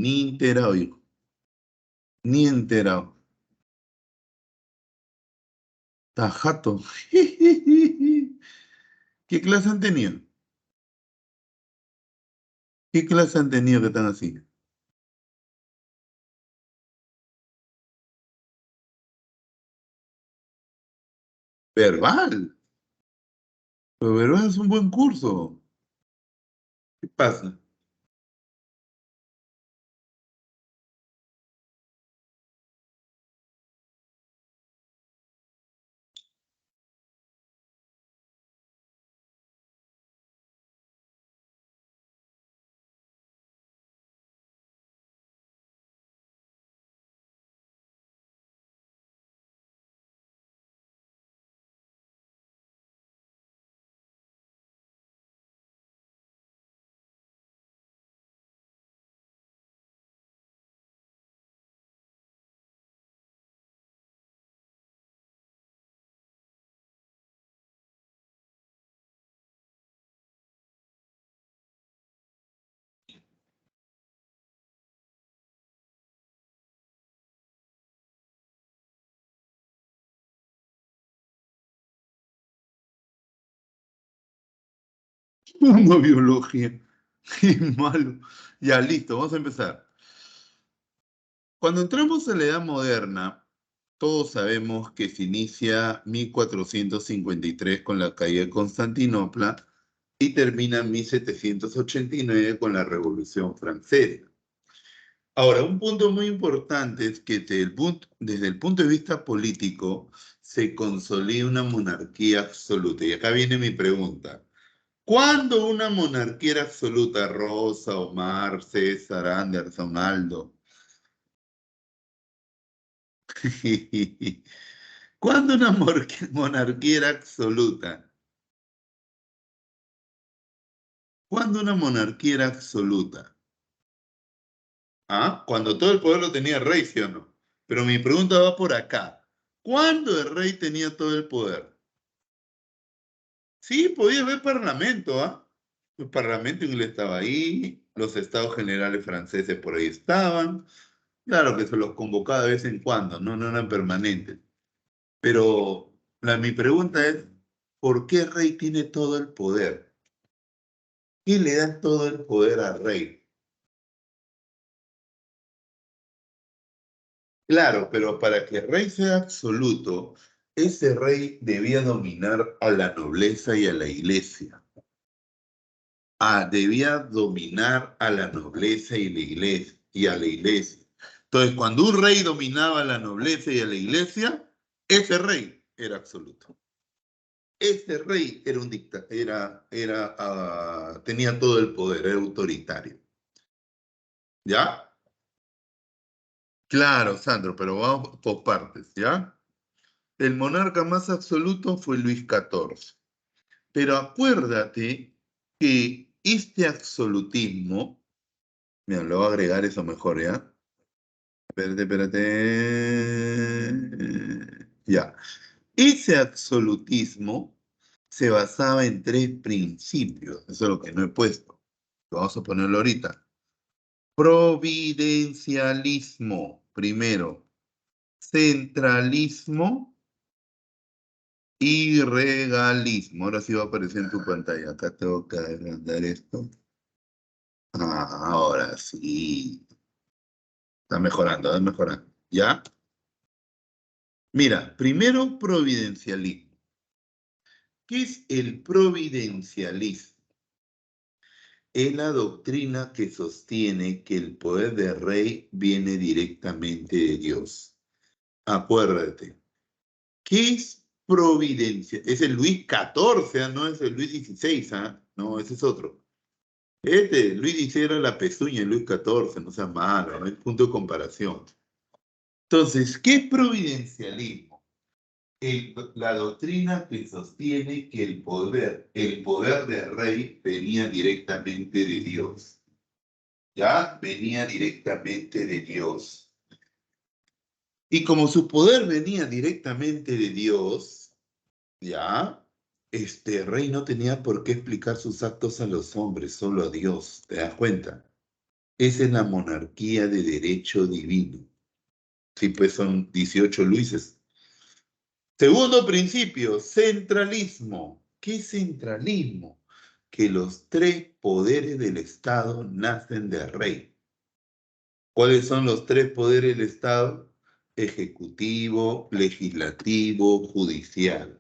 Ni enterado, hijo. Ni enterado. Tajato. ¿Qué clase han tenido? ¿Qué clase han tenido que están así? Verbal. Pero verbal es un buen curso. ¿Qué pasa? Una biología. Qué malo. Ya, listo, vamos a empezar. Cuando entramos a la Edad Moderna, todos sabemos que se inicia 1453 con la caída de Constantinopla y termina en 1789 con la Revolución Francesa. Ahora, un punto muy importante es que desde el punto de vista político se consolida una monarquía absoluta. Y acá viene mi pregunta. ¿Cuándo una monarquía era absoluta? Rosa, Omar, César, Anderson, Aldo. ¿Cuándo una monarquía era absoluta? ¿Cuándo una monarquía era absoluta? ¿Ah? Cuando todo el poder lo tenía el rey, ¿sí o no? Pero mi pregunta va por acá. ¿Cuándo el rey tenía todo el poder? Sí, podía haber parlamento, ¿ah? El parlamento inglés estaba ahí, los estados generales franceses por ahí estaban. Claro que se los convocaba de vez en cuando, no, no eran permanentes. Pero mi pregunta es, ¿por qué el rey tiene todo el poder? ¿Qué le da todo el poder al rey? Claro, pero para que el rey sea absoluto, ese rey debía dominar a la nobleza y a la iglesia. Ah, debía dominar a la nobleza y la iglesia y a la iglesia. Entonces, cuando un rey dominaba a la nobleza y a la iglesia, ese rey era absoluto. Ese rey era un tenía todo el poder, era autoritario. ¿Ya? Claro, Sandro, pero vamos por partes, ¿ya? El monarca más absoluto fue Luis XIV. Pero acuérdate que este absolutismo, mira, lo voy a agregar eso mejor, ¿ya? Espérate, espérate. Ya. Ese absolutismo se basaba en tres principios. Eso es lo que no he puesto. Vamos a ponerlo ahorita. Providencialismo, primero. Centralismo y regalismo. Ahora sí va a aparecer en tu pantalla. Acá tengo que agrandar esto. Ah, ahora sí. Está mejorando. ¿Ya? Mira, primero providencialismo. ¿Qué es el providencialismo? Es la doctrina que sostiene que el poder del rey viene directamente de Dios. Acuérdate, ¿qué es providencia? Es el Luis XIV, ¿ah? No es el Luis XVI, ¿ah? No, ese es otro. Luis XVI era la pezuña de Luis XIV, no sea malo, no hay punto de comparación. Entonces, ¿qué es providencialismo? La doctrina que sostiene que el poder del rey venía directamente de Dios. ¿Ya? Venía directamente de Dios. Y como su poder venía directamente de Dios, ¿ya? Este rey no tenía por qué explicar sus actos a los hombres, solo a Dios. ¿Te das cuenta? Esa es la monarquía de derecho divino. Sí, pues son 18 Luises. Segundo principio, centralismo. ¿Qué centralismo? Que los tres poderes del Estado nacen del rey. ¿Cuáles son los tres poderes del Estado? Ejecutivo, legislativo, judicial.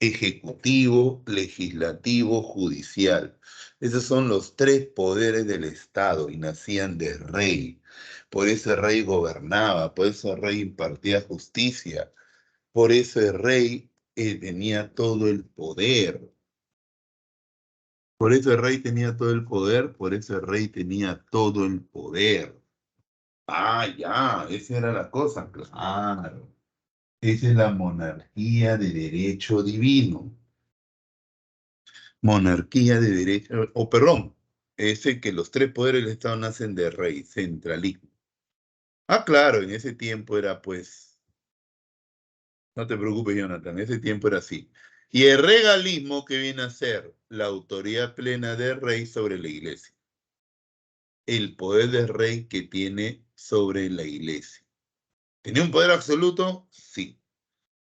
Ejecutivo, legislativo, judicial. Esos son los tres poderes del Estado y nacían del rey. Por eso el rey gobernaba, por eso el rey impartía justicia, por eso el rey tenía todo el poder. Por eso el rey tenía todo el poder, por eso el rey tenía todo el poder. Ah, ya, esa era la cosa, claro. Esa es la monarquía de derecho divino. Monarquía de derecho, o perdón, ese que los tres poderes del Estado nacen de rey, centralismo. Ah, claro, en ese tiempo era pues, no te preocupes, Jonathan, en ese tiempo era así. Y el regalismo que viene a ser la autoridad plena del rey sobre la iglesia. El poder del rey que tiene sobre la iglesia. ¿Tenía un poder absoluto? Sí.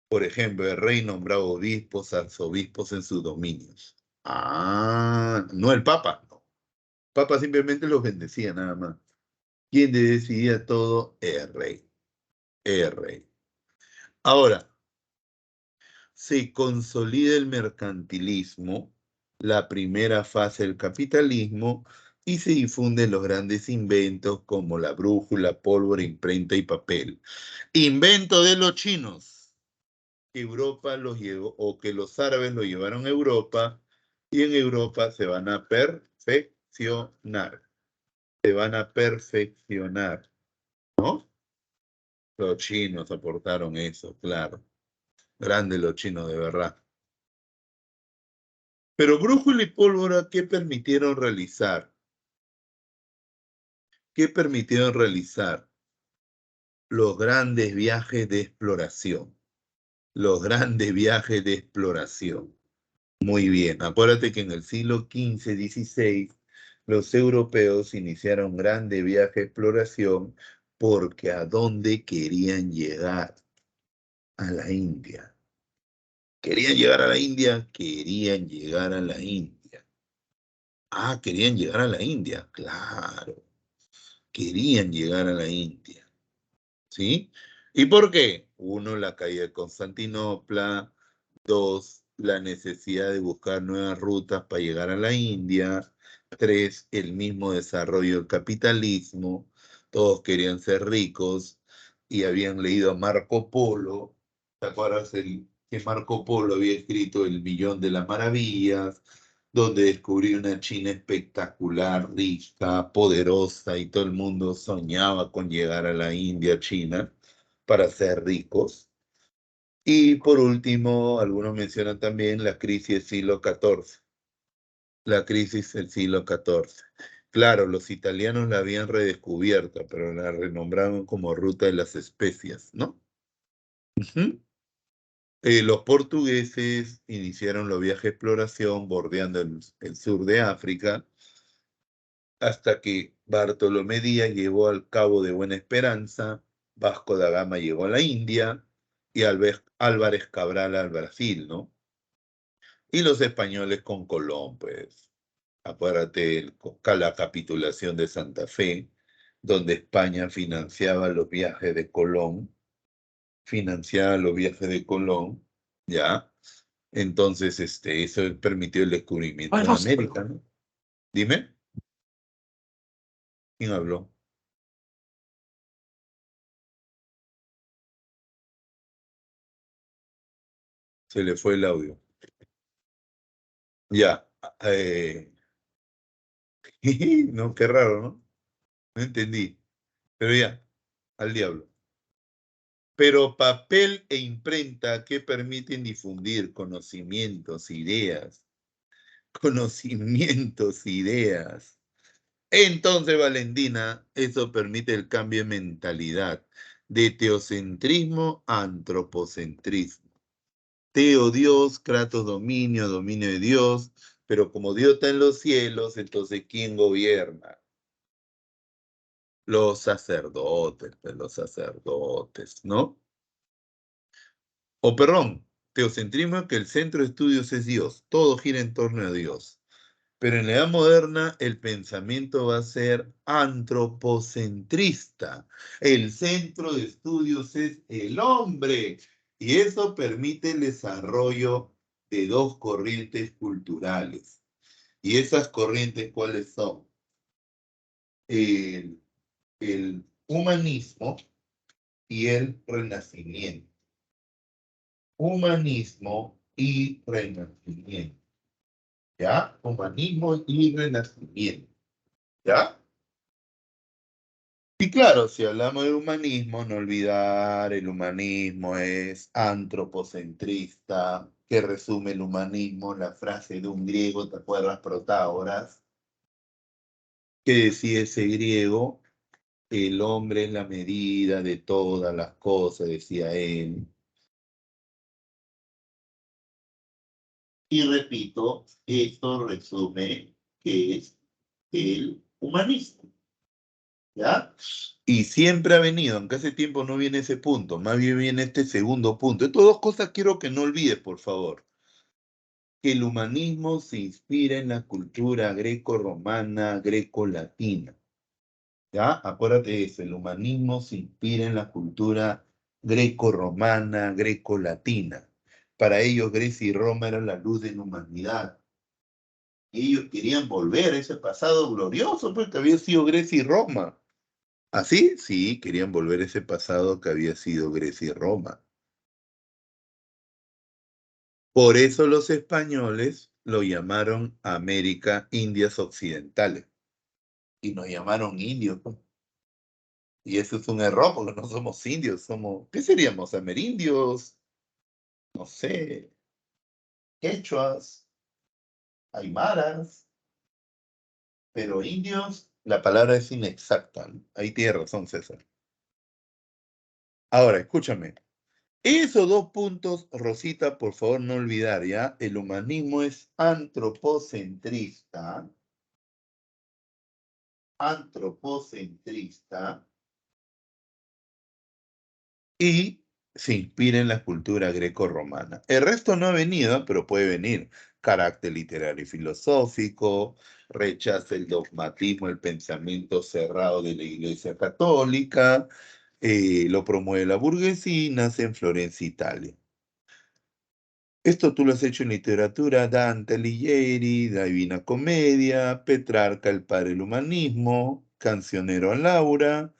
Por ejemplo, el rey nombraba obispos, arzobispos en sus dominios. Ah, no el papa, no. El papa simplemente los bendecía nada más. ¿Quién decidía todo? El rey. El rey. Ahora, se consolida el mercantilismo, la primera fase del capitalismo, y se difunden los grandes inventos como la brújula, pólvora, imprenta y papel. Invento de los chinos. Europa los llevó, o que los árabes lo llevaron a Europa, y en Europa se van a perfeccionar. Se van a perfeccionar, ¿no? Los chinos aportaron eso, claro. Grandes los chinos, de verdad. Pero brújula y pólvora, ¿qué permitieron realizar? ¿Qué permitieron realizar? Los grandes viajes de exploración. Los grandes viajes de exploración. Muy bien, acuérdate que en el siglo XV, XVI, los europeos iniciaron grandes viajes de exploración porque ¿a dónde querían llegar? A la India. ¿Querían llegar a la India? Querían llegar a la India. Ah, querían llegar a la India, claro. Querían llegar a la India, ¿sí? ¿Y por qué? Uno, la caída de Constantinopla. Dos, la necesidad de buscar nuevas rutas para llegar a la India. Tres, el mismo desarrollo del capitalismo. Todos querían ser ricos y habían leído a Marco Polo. ¿Te acuerdas que Marco Polo había escrito El Millón de las Maravillas, donde descubrió una China espectacular, rica, poderosa, y todo el mundo soñaba con llegar a la India, China, para ser ricos? Y por último, algunos mencionan también la crisis del siglo XIV, la crisis del siglo XIV. Claro, los italianos la habían redescubierto, pero la renombraron como ruta de las especias, ¿no? Ujú. Los portugueses iniciaron los viajes de exploración bordeando el sur de África, hasta que Bartolomé Díaz llegó al Cabo de Buena Esperanza, Vasco da Gama llegó a la India y Álvarez Cabral al Brasil, ¿no? Y los españoles con Colón, pues, acuérdate la capitulación de Santa Fe, donde España financiaba los viajes de Colón, ¿ya? Entonces, eso permitió el descubrimiento de América, ¿no? Dime, ¿quién habló? Se le fue el audio. Ya, no, qué raro, ¿no? No entendí, pero ya, al diablo. Pero papel e imprenta que permiten difundir conocimientos, ideas, conocimientos, ideas. Entonces, Valentina, eso permite el cambio de mentalidad de teocentrismo a antropocentrismo. Teo Dios, Kratos dominio, dominio de Dios, pero como Dios está en los cielos, entonces ¿quién gobierna? Los sacerdotes, ¿no? O perdón, teocentrismo que el centro de estudios es Dios, todo gira en torno a Dios. Pero en la edad moderna el pensamiento va a ser antropocentrista. El centro de estudios es el hombre. Y eso permite el desarrollo de dos corrientes culturales. ¿Y esas corrientes cuáles son? El, el humanismo y el renacimiento. Humanismo y renacimiento. ¿Ya? Humanismo y renacimiento. ¿Ya? Y claro, si hablamos de humanismo, no olvidar, el humanismo es antropocentrista, que resume el humanismo, la frase de un griego, ¿te acuerdas? Protágoras, que decía ese griego, el hombre es la medida de todas las cosas, decía él. Y repito, esto resume que es el humanismo. ¿Ya? Y siempre ha venido, aunque hace tiempo no viene ese punto, más bien viene este segundo punto. Estas dos cosas quiero que no olvides, por favor. Que el humanismo se inspira en la cultura greco-romana, greco-latina. ¿Ya? Acuérdate de eso, el humanismo se inspira en la cultura greco-romana, greco-latina. Para ellos Grecia y Roma eran la luz de la humanidad. Y ellos querían volver a ese pasado glorioso, porque había sido Grecia y Roma. ¿Así? Sí, querían volver ese pasado que había sido Grecia y Roma. Por eso los españoles lo llamaron América Indias Occidentales y nos llamaron indios, pues. Y eso es un error porque no somos indios, somos, ¿qué seríamos? Amerindios, no sé, quechuas, aymaras, pero indios, la palabra es inexacta, ¿no? Ahí tiene razón, César. Ahora, escúchame. Esos dos puntos, Rosita, por favor no olvidar, ¿ya? El humanismo es antropocentrista y se inspira en la cultura greco-romana. El resto no ha venido, pero puede venir. Carácter literario y filosófico, rechaza el dogmatismo, el pensamiento cerrado de la Iglesia Católica, lo promueve la burguesía y nace en Florencia, Italia. Esto tú lo has hecho en literatura, Dante Alighieri, La Divina Comedia, Petrarca, el padre del humanismo, Cancionero a Laura,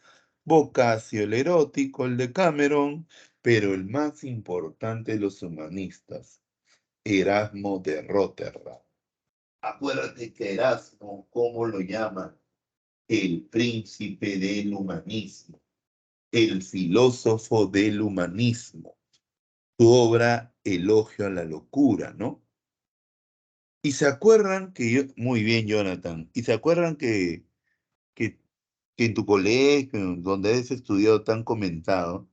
Boccaccio, el erótico, el de Cameron, pero el más importante de los humanistas, Erasmo de Rotterdam. Acuérdate que Erasmo, ¿cómo lo llaman? El príncipe del humanismo, el filósofo del humanismo. Tu obra Elogio a la locura, ¿no? Y se acuerdan que yo, muy bien, Jonathan, y se acuerdan que, que en tu colegio, donde has estudiado, te han comentado,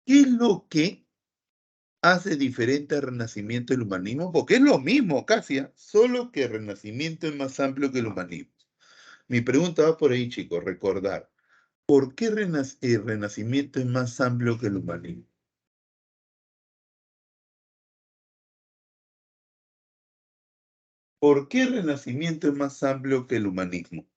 ¿qué es lo que hace diferente al Renacimiento y el humanismo? Porque es lo mismo casi, ¿ah? Solo que el Renacimiento es más amplio que el humanismo. Mi pregunta va por ahí, chicos, recordar, ¿por qué el Renacimiento es más amplio que el humanismo? ¿Por qué el Renacimiento es más amplio que el humanismo?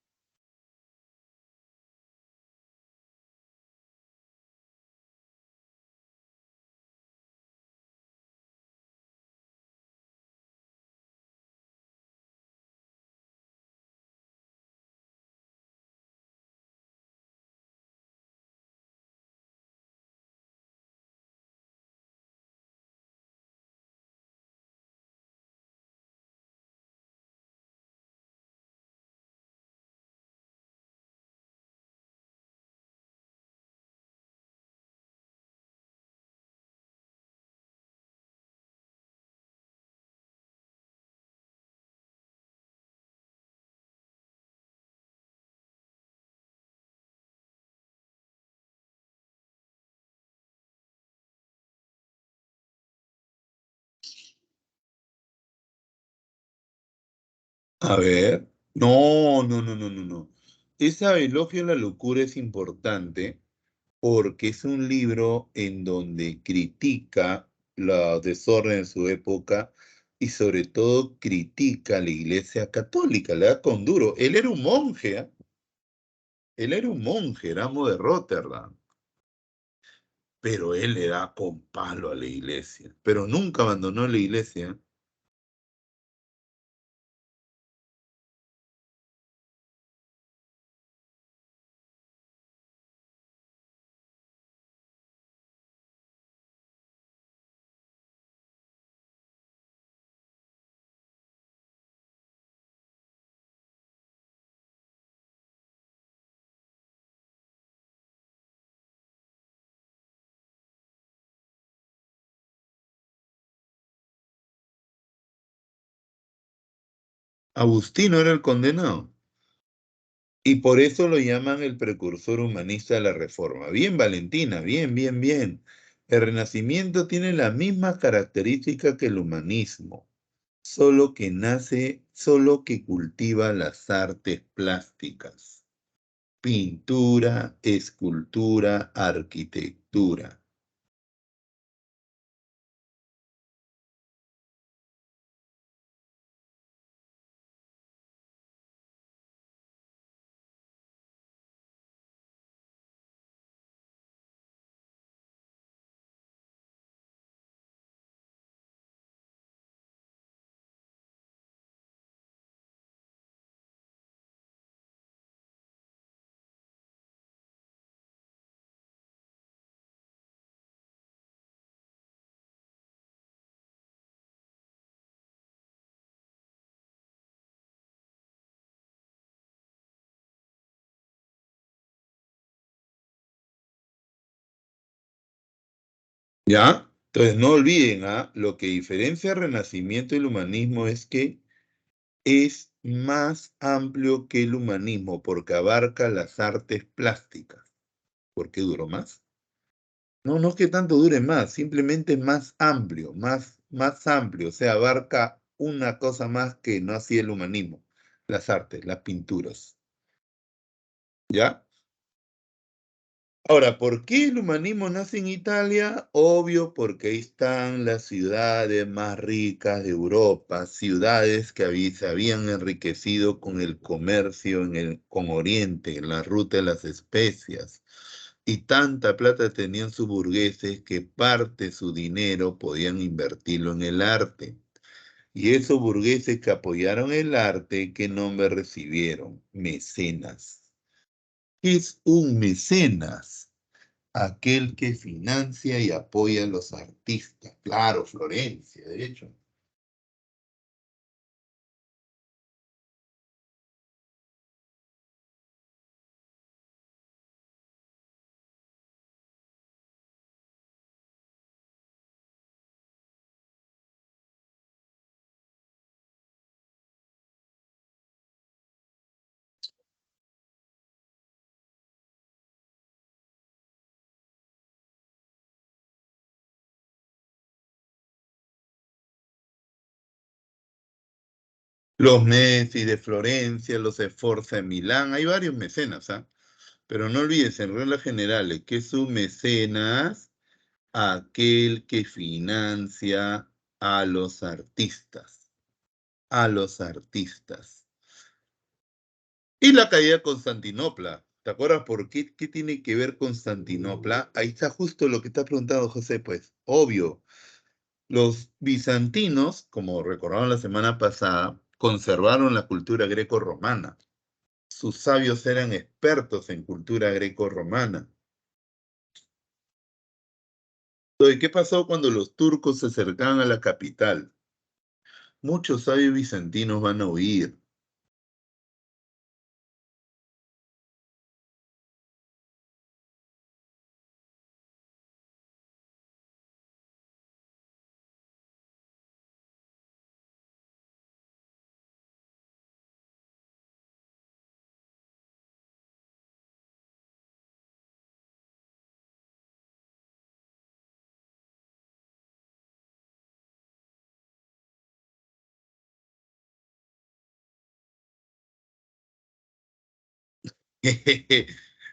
A ver, no, no, no, no, no, no. Esa Elogio a la locura es importante porque es un libro en donde critica los desórdenes de su época y sobre todo critica a la Iglesia Católica, le da con duro. Él era un monje, ¿ah? Él era un monje, Erasmo de Rotterdam, pero él le da con palo a la Iglesia, pero nunca abandonó la Iglesia. Agustino era el condenado. Y por eso lo llaman el precursor humanista de la Reforma. Bien, Valentina, bien, bien, bien. El Renacimiento tiene la misma característica que el humanismo, solo que cultiva las artes plásticas, pintura, escultura, arquitectura. ¿Ya? Entonces no olviden, ¿ah? Lo que diferencia el Renacimiento y el humanismo es que es más amplio que el humanismo porque abarca las artes plásticas. ¿Por qué duró más? No, no es que tanto dure más, simplemente más amplio, más amplio, o sea, abarca una cosa más que no hacía el humanismo, las artes, las pinturas, ¿ya? Ahora, ¿por qué el humanismo nace en Italia? Obvio, porque ahí están las ciudades más ricas de Europa, ciudades que se habían enriquecido con el comercio con Oriente, en la ruta de las especias. Y tanta plata tenían sus burgueses que parte de su dinero podían invertirlo en el arte. Y esos burgueses que apoyaron el arte, ¿qué nombre recibieron? Mecenas. ¿Qué es un mecenas? Aquel que financia y apoya a los artistas. Claro, Florencia, de hecho. Los Messi de Florencia, los Sforza de Milán, hay varios mecenas, ¿ah? Pero no olvides, en reglas generales, que es un mecenas aquel que financia a los artistas, a los artistas. Y la caída de Constantinopla. ¿Te acuerdas por qué? ¿Qué tiene que ver Constantinopla? Ahí está justo lo que te ha preguntado José, pues, obvio. Los bizantinos, como recordaron la semana pasada, conservaron la cultura greco-romana. Sus sabios eran expertos en cultura greco-romana. Entonces, ¿qué pasó cuando los turcos se acercaban a la capital? Muchos sabios bizantinos van a huir.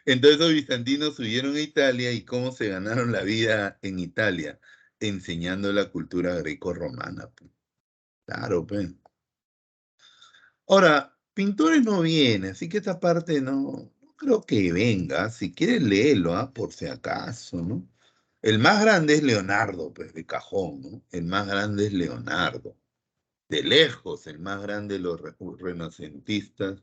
Entonces los bizantinos huyeron a Italia y cómo se ganaron la vida en Italia, enseñando la cultura greco-romana, pues. Claro, pues. Ahora, pintores no viene, así que esta parte no creo que venga. Si quieres léelo, por si acaso, ¿no? El más grande es Leonardo, pues, de cajón, ¿no? El más grande es Leonardo. De lejos, el más grande de los renacentistas.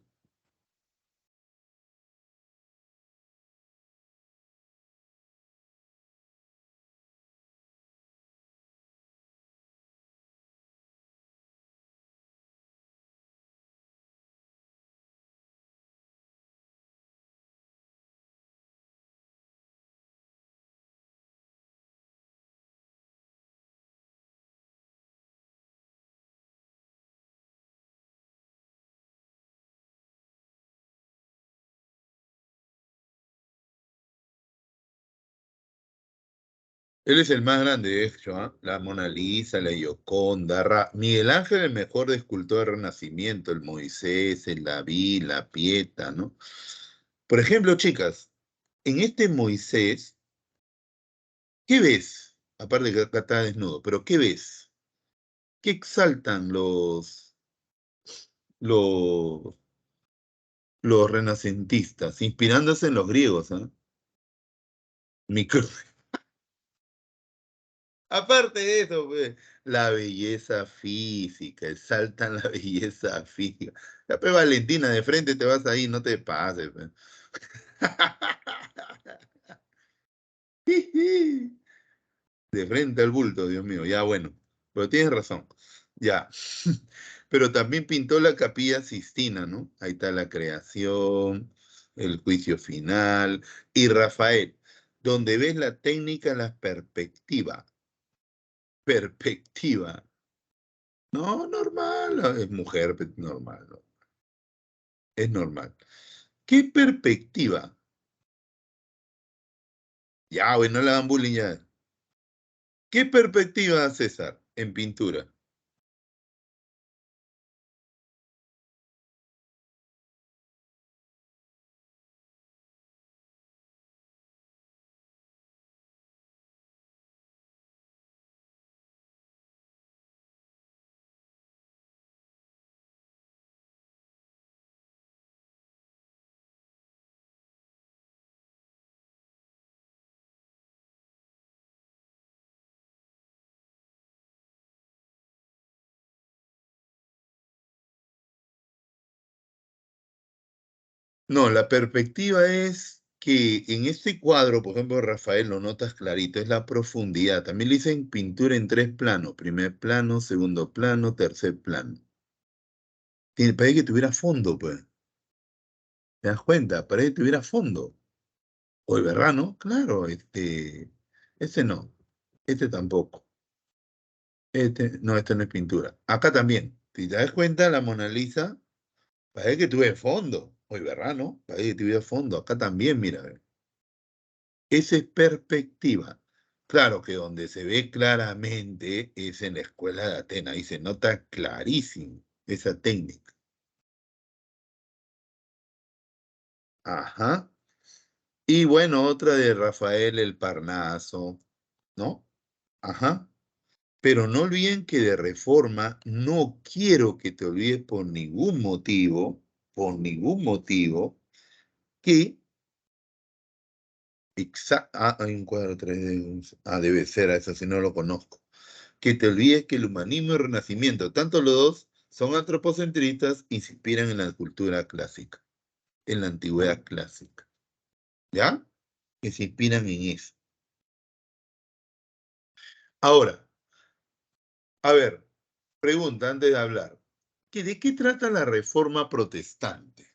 Él es el más grande, de hecho, ¿ah? La Mona Lisa, la Gioconda, Miguel Ángel, el mejor escultor del Renacimiento, el Moisés, el David, la Pieta, ¿no? Por ejemplo, chicas, en este Moisés, ¿qué ves? Aparte que acá está desnudo, pero ¿qué ves? ¿Qué exaltan los, los renacentistas, inspirándose en los griegos, ¿ah? Micro- Aparte de eso, pues, la belleza física, exaltan la belleza física. Ya, pues, Valentina, de frente te vas ahí, no te pases, pues. De frente al bulto, Dios mío, ya bueno, pero tienes razón, ya. Pero también pintó la Capilla Sistina, ¿no? Ahí está la creación, el juicio final, y Rafael, donde ves la técnica, la perspectiva. Perspectiva. No, normal, es mujer, normal, ¿no? Es normal. ¿Qué perspectiva? Ya, güey, no le dan bullying ya. ¿Qué perspectiva, César, en pintura? No, la perspectiva es que en este cuadro, por ejemplo, Rafael, lo notas clarito, es la profundidad. También le dicen pintura en tres planos, primer plano, segundo plano, tercer plano. Parece que tuviera fondo, pues. ¿Te das cuenta? Parece que tuviera fondo. O el Verrano, claro, este no, este tampoco. No, este no es pintura. Acá también. Si te das cuenta, la Mona Lisa, parece que tuve fondo. O el Verrano, parece que tuviera fondo. Acá también, mira. Esa es perspectiva. Claro que donde se ve claramente es en la escuela de Atenas y se nota clarísimo esa técnica. Ajá. Y bueno, otra de Rafael el Parnaso, ¿no? Ajá. Pero no olviden que de Reforma no quiero que te olvides por ningún motivo, que hay un cuadro 3D, debe ser eso, si no lo conozco. Que te olvides que el humanismo y el renacimiento, tanto los dos, son antropocentristas y se inspiran en la cultura clásica, en la antigüedad clásica. ¿Ya? Que se inspiran en eso. Ahora, a ver, pregunta antes de hablar. ¿De qué trata la reforma protestante?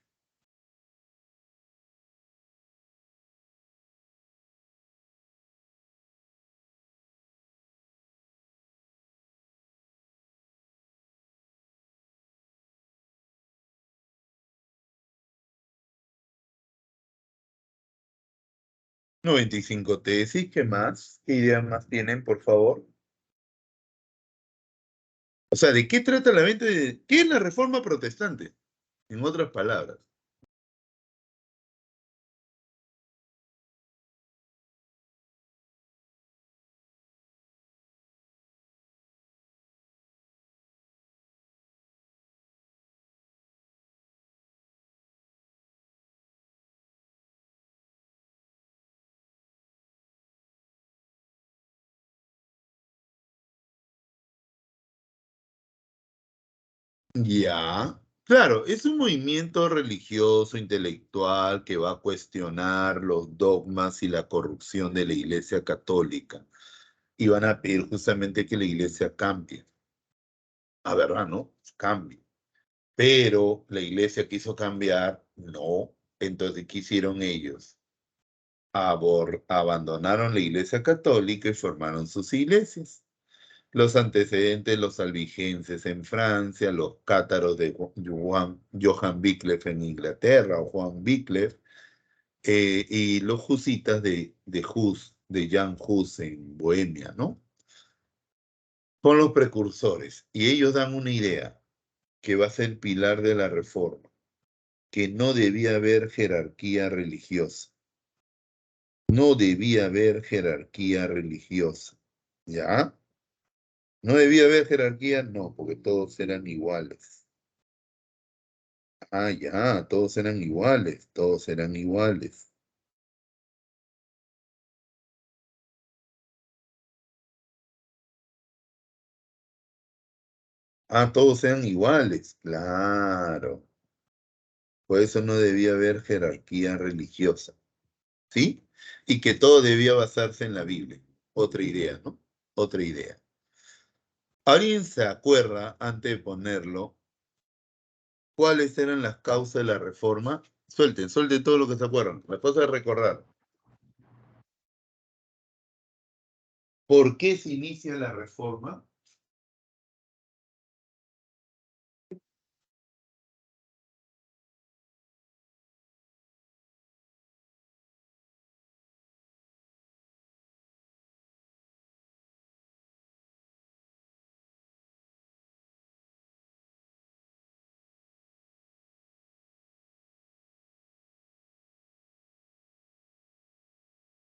95 tesis, ¿qué más? ¿Qué ideas más tienen, por favor? O sea, ¿de qué trata la mente de... ¿Qué es la reforma protestante? En otras palabras. Ya. Claro, es un movimiento religioso, intelectual, que va a cuestionar los dogmas y la corrupción de la Iglesia Católica. Y van a pedir justamente que la Iglesia cambie. A verdad, ¿no? Cambie. Pero la Iglesia quiso cambiar, no. Entonces, ¿qué hicieron ellos? Abandonaron la Iglesia Católica y formaron sus iglesias. Los antecedentes, los albigenses en Francia, los cátaros de Johann Wycliffe en Inglaterra, o Juan Wycliffe, y los husitas de Hus, de Jan Hus en Bohemia, ¿no? Son los precursores, y ellos dan una idea que va a ser el pilar de la reforma, que no debía haber jerarquía religiosa. No debía haber jerarquía religiosa, ¿ya? ¿No debía haber jerarquía? No, porque todos eran iguales. Ah, ya, todos eran iguales, todos eran iguales. Ah, todos eran iguales, claro. Por eso no debía haber jerarquía religiosa, ¿sí? Y que todo debía basarse en la Biblia. Otra idea, ¿no? Otra idea. ¿Alguien se acuerda, antes de ponerlo, cuáles eran las causas de la reforma? Suelten todo lo que se acuerdan. Me pasa a recordar. ¿Por qué se inicia la reforma?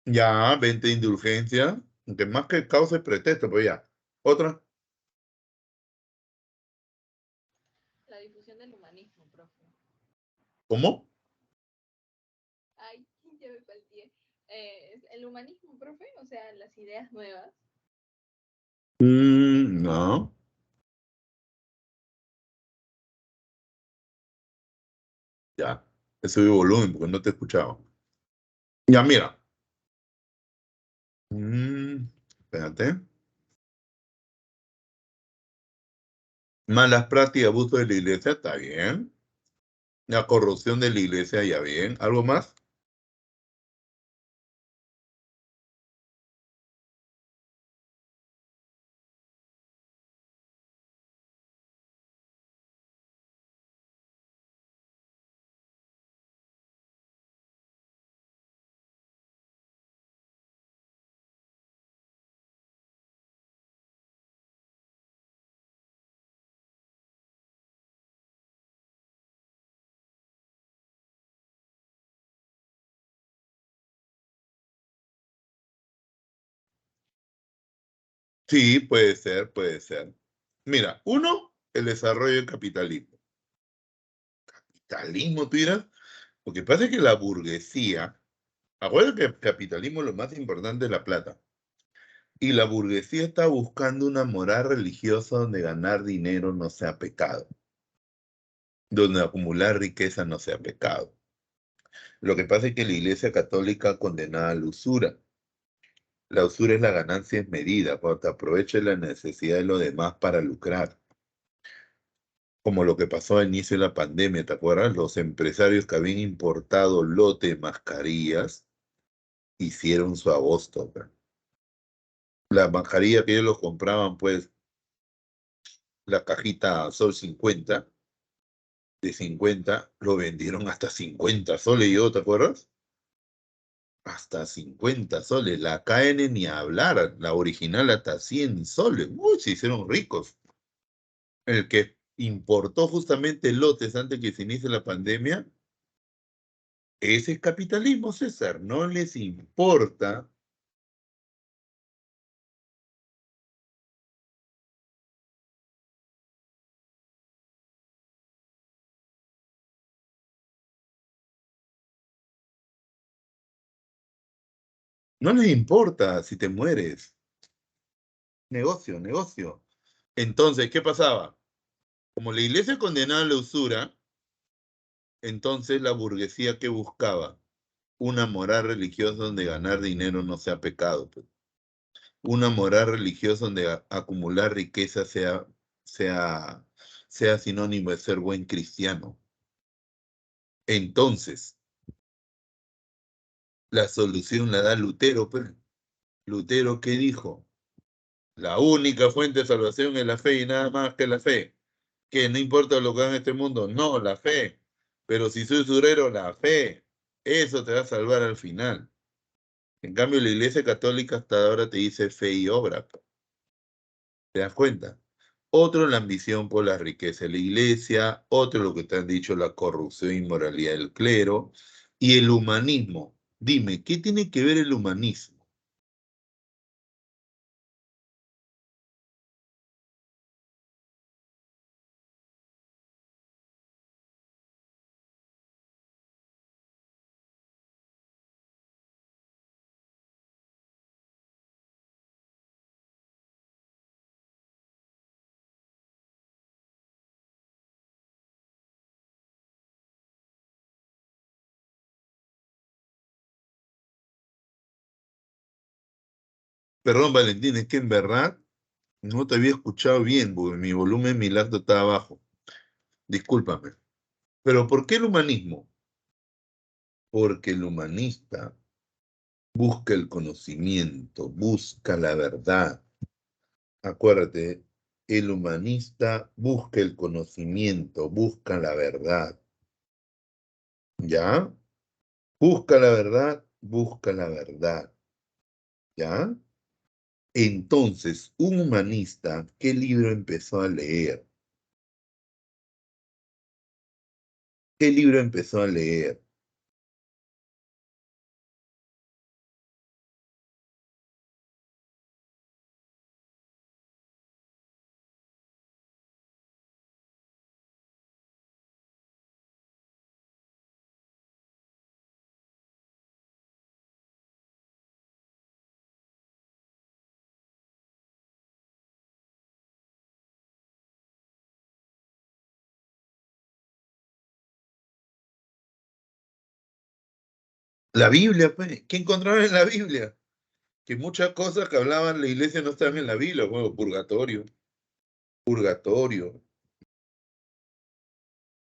Ya, 20 de indulgencia, aunque más que causa y pretexto, pues ya. Otra, La difusión del humanismo, profe. ¿cómo? Ay, ya me falté. El humanismo, profe, o sea, las ideas nuevas. No, ya. He subido volumen porque no te escuchaba. Ya, mira. Espérate. Malas prácticas, abuso de la iglesia, está bien. La corrupción de la iglesia, ya bien. ¿Algo más? Sí, puede ser, puede ser. Mira, uno, el desarrollo del capitalismo. ¿Capitalismo, tú dirás? Lo que pasa es que la burguesía, acuérdate que el capitalismo lo más importante es la plata. Y la burguesía está buscando una moral religiosa donde ganar dinero no sea pecado, donde acumular riqueza no sea pecado. Lo que pasa es que la Iglesia Católica condenaba la usura. La usura es la ganancia desmedida, cuando te aprovechas la necesidad de los demás para lucrar. Como lo que pasó al inicio de la pandemia, ¿te acuerdas? Los empresarios que habían importado lote de mascarillas hicieron su agosto, pe. La mascarilla que ellos los compraban, pues, la cajita Sol 50 de 50 lo vendieron hasta 50 soles, yo, ¿te acuerdas? Hasta 50 soles. La KN ni hablar, la original hasta 100 soles. Uy, se hicieron ricos. El que importó justamente lotes antes que se inicie la pandemia, ese es capitalismo, César. No les importa, no les importa si te mueres. Negocio, negocio. Entonces, ¿qué pasaba? Como la iglesia condenaba la usura, entonces la burguesía que buscaba una moral religiosa donde ganar dinero no sea pecado, pues. Una moral religiosa donde acumular riqueza sea sinónimo de ser buen cristiano. Entonces, la solución la da Lutero, pues. Lutero, ¿qué dijo? La única fuente de salvación es la fe y nada más que la fe. Que no importa lo que haga en este mundo, no, la fe. Pero si soy usurero, la fe. Eso te va a salvar al final. En cambio, la Iglesia Católica hasta ahora te dice fe y obra. ¿Te das cuenta? Otro, la ambición por la riqueza de la Iglesia. Otro, lo que te han dicho, la corrupción e inmoralidad del clero. Y el humanismo. Dime, ¿qué tiene que ver el humanismo? Perdón, Valentín, es que en verdad no te había escuchado bien, porque mi volumen, mi lacto está abajo. Discúlpame. Pero ¿por qué el humanismo? Porque el humanista busca el conocimiento, busca la verdad. Acuérdate, el humanista busca el conocimiento, busca la verdad. ¿Ya? Busca la verdad, busca la verdad. ¿Ya? Entonces, un humanista, ¿qué libro empezó a leer? ¿Qué libro empezó a leer? La Biblia, pues. ¿Qué encontraron en la Biblia? Que muchas cosas que hablaban la iglesia no estaban en la Biblia, bueno, purgatorio, purgatorio.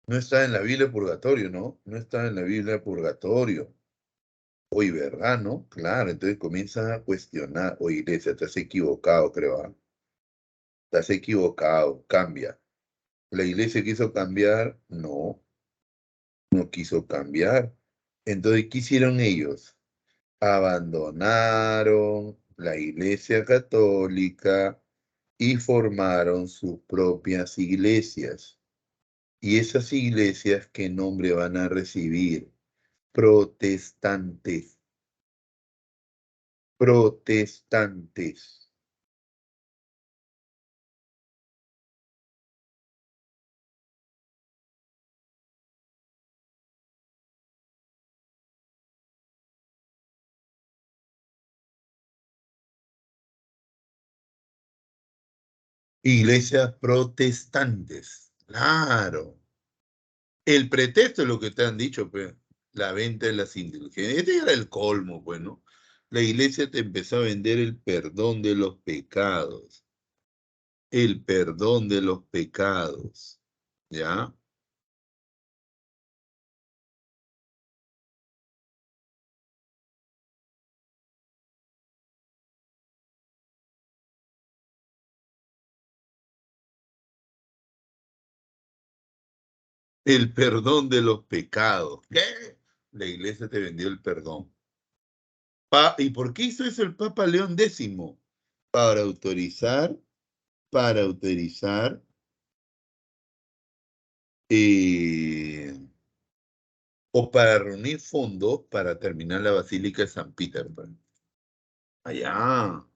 No está en la Biblia purgatorio, ¿no? No está en la Biblia purgatorio. Oye, ¿verdad, no? Claro, entonces comienza a cuestionar, oye, iglesia, estás equivocado, creo, ¿ah? Estás equivocado, cambia. ¿La iglesia quiso cambiar? No, no quiso cambiar. Entonces, ¿qué hicieron ellos? Abandonaron la iglesia católica y formaron sus propias iglesias. Y esas iglesias, ¿qué nombre van a recibir? Protestantes. Protestantes. Iglesias protestantes. Claro. El pretexto es lo que te han dicho, pues, la venta de las indulgencias. Este era el colmo, pues, ¿no? La iglesia te empezó a vender el perdón de los pecados. El perdón de los pecados. ¿Ya? El perdón de los pecados. ¿Qué? La iglesia te vendió el perdón. ¿Y por qué hizo eso el Papa León X? Para autorizar, para autorizar eh, o para reunir fondos para terminar la Basílica de San Petersburgo. Allá.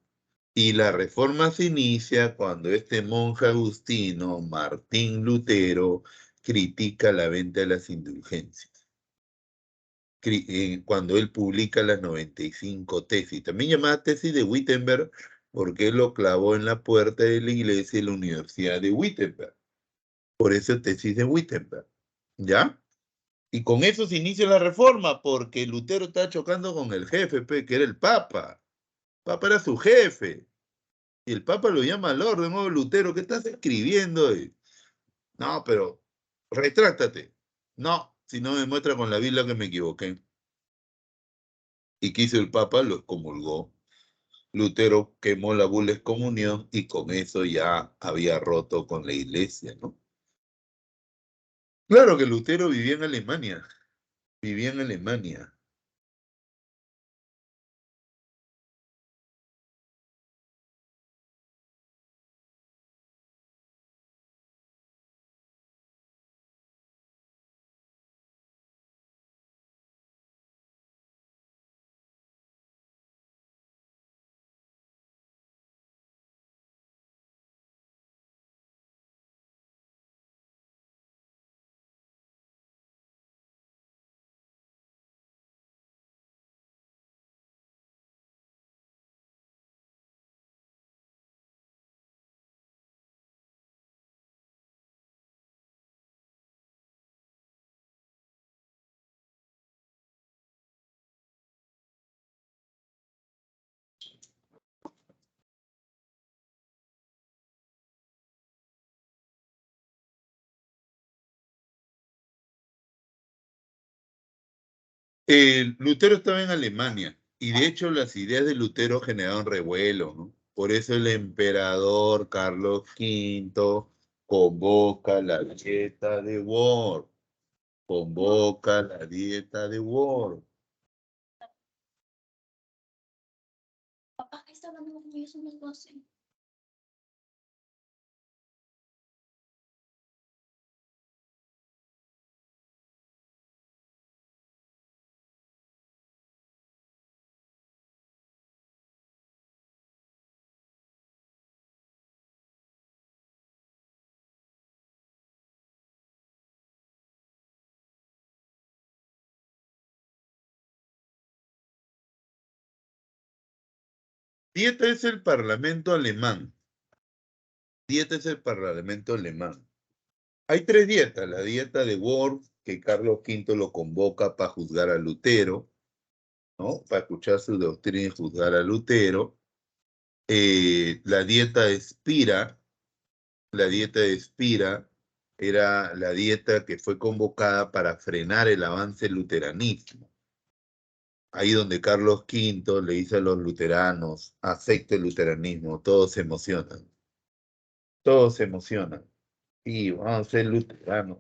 Y la reforma se inicia cuando este monje agustino, Martín Lutero, critica la venta de las indulgencias. Cuando él publica las 95 tesis, también llamada tesis de Wittenberg, porque él lo clavó en la puerta de la iglesia de la Universidad de Wittenberg. Por eso tesis de Wittenberg. ¿Ya? Y con eso se inicia la reforma, porque Lutero estaba chocando con el jefe, que era el Papa. El Papa era su jefe. Y el Papa lo llama al orden, oh, Lutero, ¿qué estás escribiendo? No, pero retráctate. No, si no me muestra con la Biblia que me equivoqué. ¿Y qué hizo el Papa? Lo excomulgó. Lutero quemó la bula de excomunión y con eso ya había roto con la iglesia, ¿no? Claro que Lutero vivía en Alemania. Vivía en Alemania. Lutero estaba en Alemania y de hecho las ideas de Lutero generaron revuelo, ¿no? Por eso el emperador Carlos V convoca la dieta de Worms, convoca la dieta de Worms. Papá, está hablando conmigo, son las 12. Dieta es el parlamento alemán. Dieta es el parlamento alemán. Hay tres dietas. La dieta de Worms, que Carlos V lo convoca para juzgar a Lutero, ¿no? Para escuchar su doctrina y juzgar a Lutero. La dieta de Spira, la dieta de Spira era la dieta que fue convocada para frenar el avance del luteranismo. Ahí donde Carlos V le dice a los luteranos, acepte el luteranismo, todos se emocionan. Todos se emocionan. Y vamos a ser luteranos.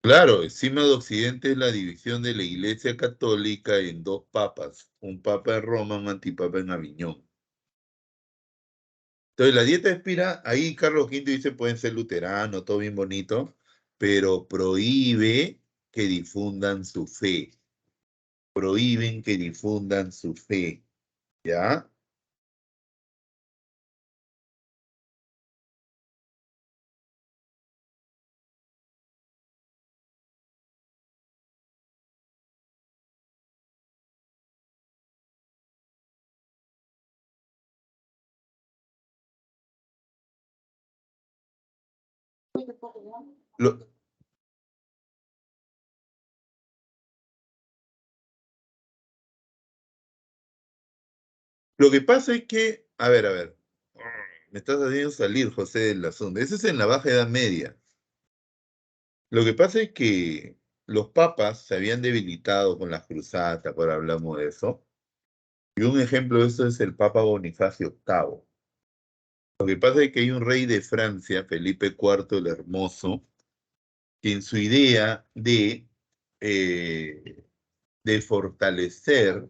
Claro, el Sínodo Occidente es la división de la Iglesia Católica en dos papas, un papa en Roma, un antipapa en Aviñón. Entonces, la dieta expira, ahí Carlos V dice pueden ser luteranos, todo bien bonito, pero prohíbe que difundan su fe. Prohíben que difundan su fe, ¿ya? Lo, lo que pasa es que, a ver, me estás haciendo salir, José, del asunto. Eso es en la Baja Edad Media. Lo que pasa es que los papas se habían debilitado con las cruzadas, ahora hablamos de eso. Y un ejemplo de eso es el Papa Bonifacio VIII. Lo que pasa es que hay un rey de Francia, Felipe IV el Hermoso, que en su idea eh, de fortalecer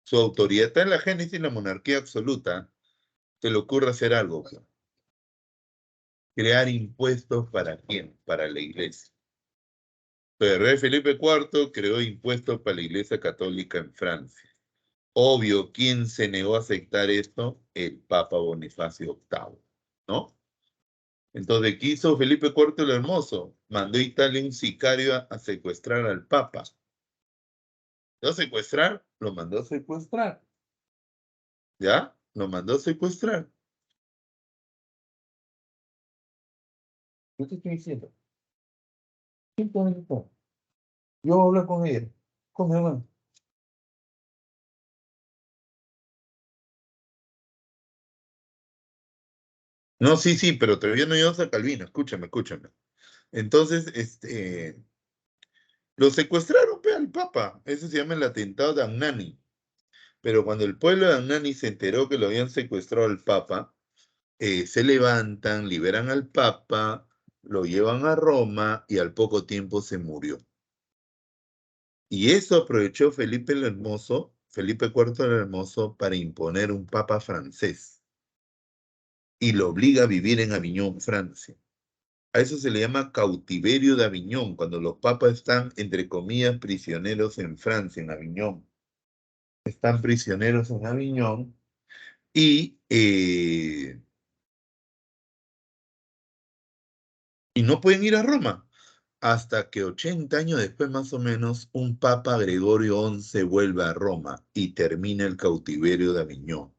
su autoridad, está en la génesis de la monarquía absoluta, se le ocurre hacer algo, crear impuestos para quién, para la iglesia. Entonces, el rey Felipe IV creó impuestos para la iglesia católica en Francia. Obvio, ¿quién se negó a aceptar esto? El Papa Bonifacio VIII, ¿no? Entonces, ¿qué hizo Felipe IV el Hermoso? Mandó a Italia un sicario a secuestrar al Papa. ¿Lo a secuestrar? Lo mandó a secuestrar. ¿Ya? Lo mandó a secuestrar. ¿Qué te estoy diciendo? ¿Quién pone el Papa? Yo hablo con ella. Con mi hermano. No, sí, sí, pero todavía no llegamos a Calvino. Escúchame, escúchame. Entonces, lo secuestraron, pe, al Papa. Eso se llama el atentado de Agnani. Pero cuando el pueblo de Agnani se enteró que lo habían secuestrado al Papa, se levantan, liberan al Papa, lo llevan a Roma y al poco tiempo se murió. Y eso aprovechó Felipe el Hermoso, Felipe IV el Hermoso, para imponer un Papa francés y lo obliga a vivir en Aviñón, Francia. A eso se le llama cautiverio de Aviñón, cuando los papas están, entre comillas, prisioneros en Francia, en Aviñón. Están prisioneros en Aviñón y no pueden ir a Roma. Hasta que 80 años después, más o menos, un Papa Gregorio XI vuelve a Roma y termina el cautiverio de Aviñón.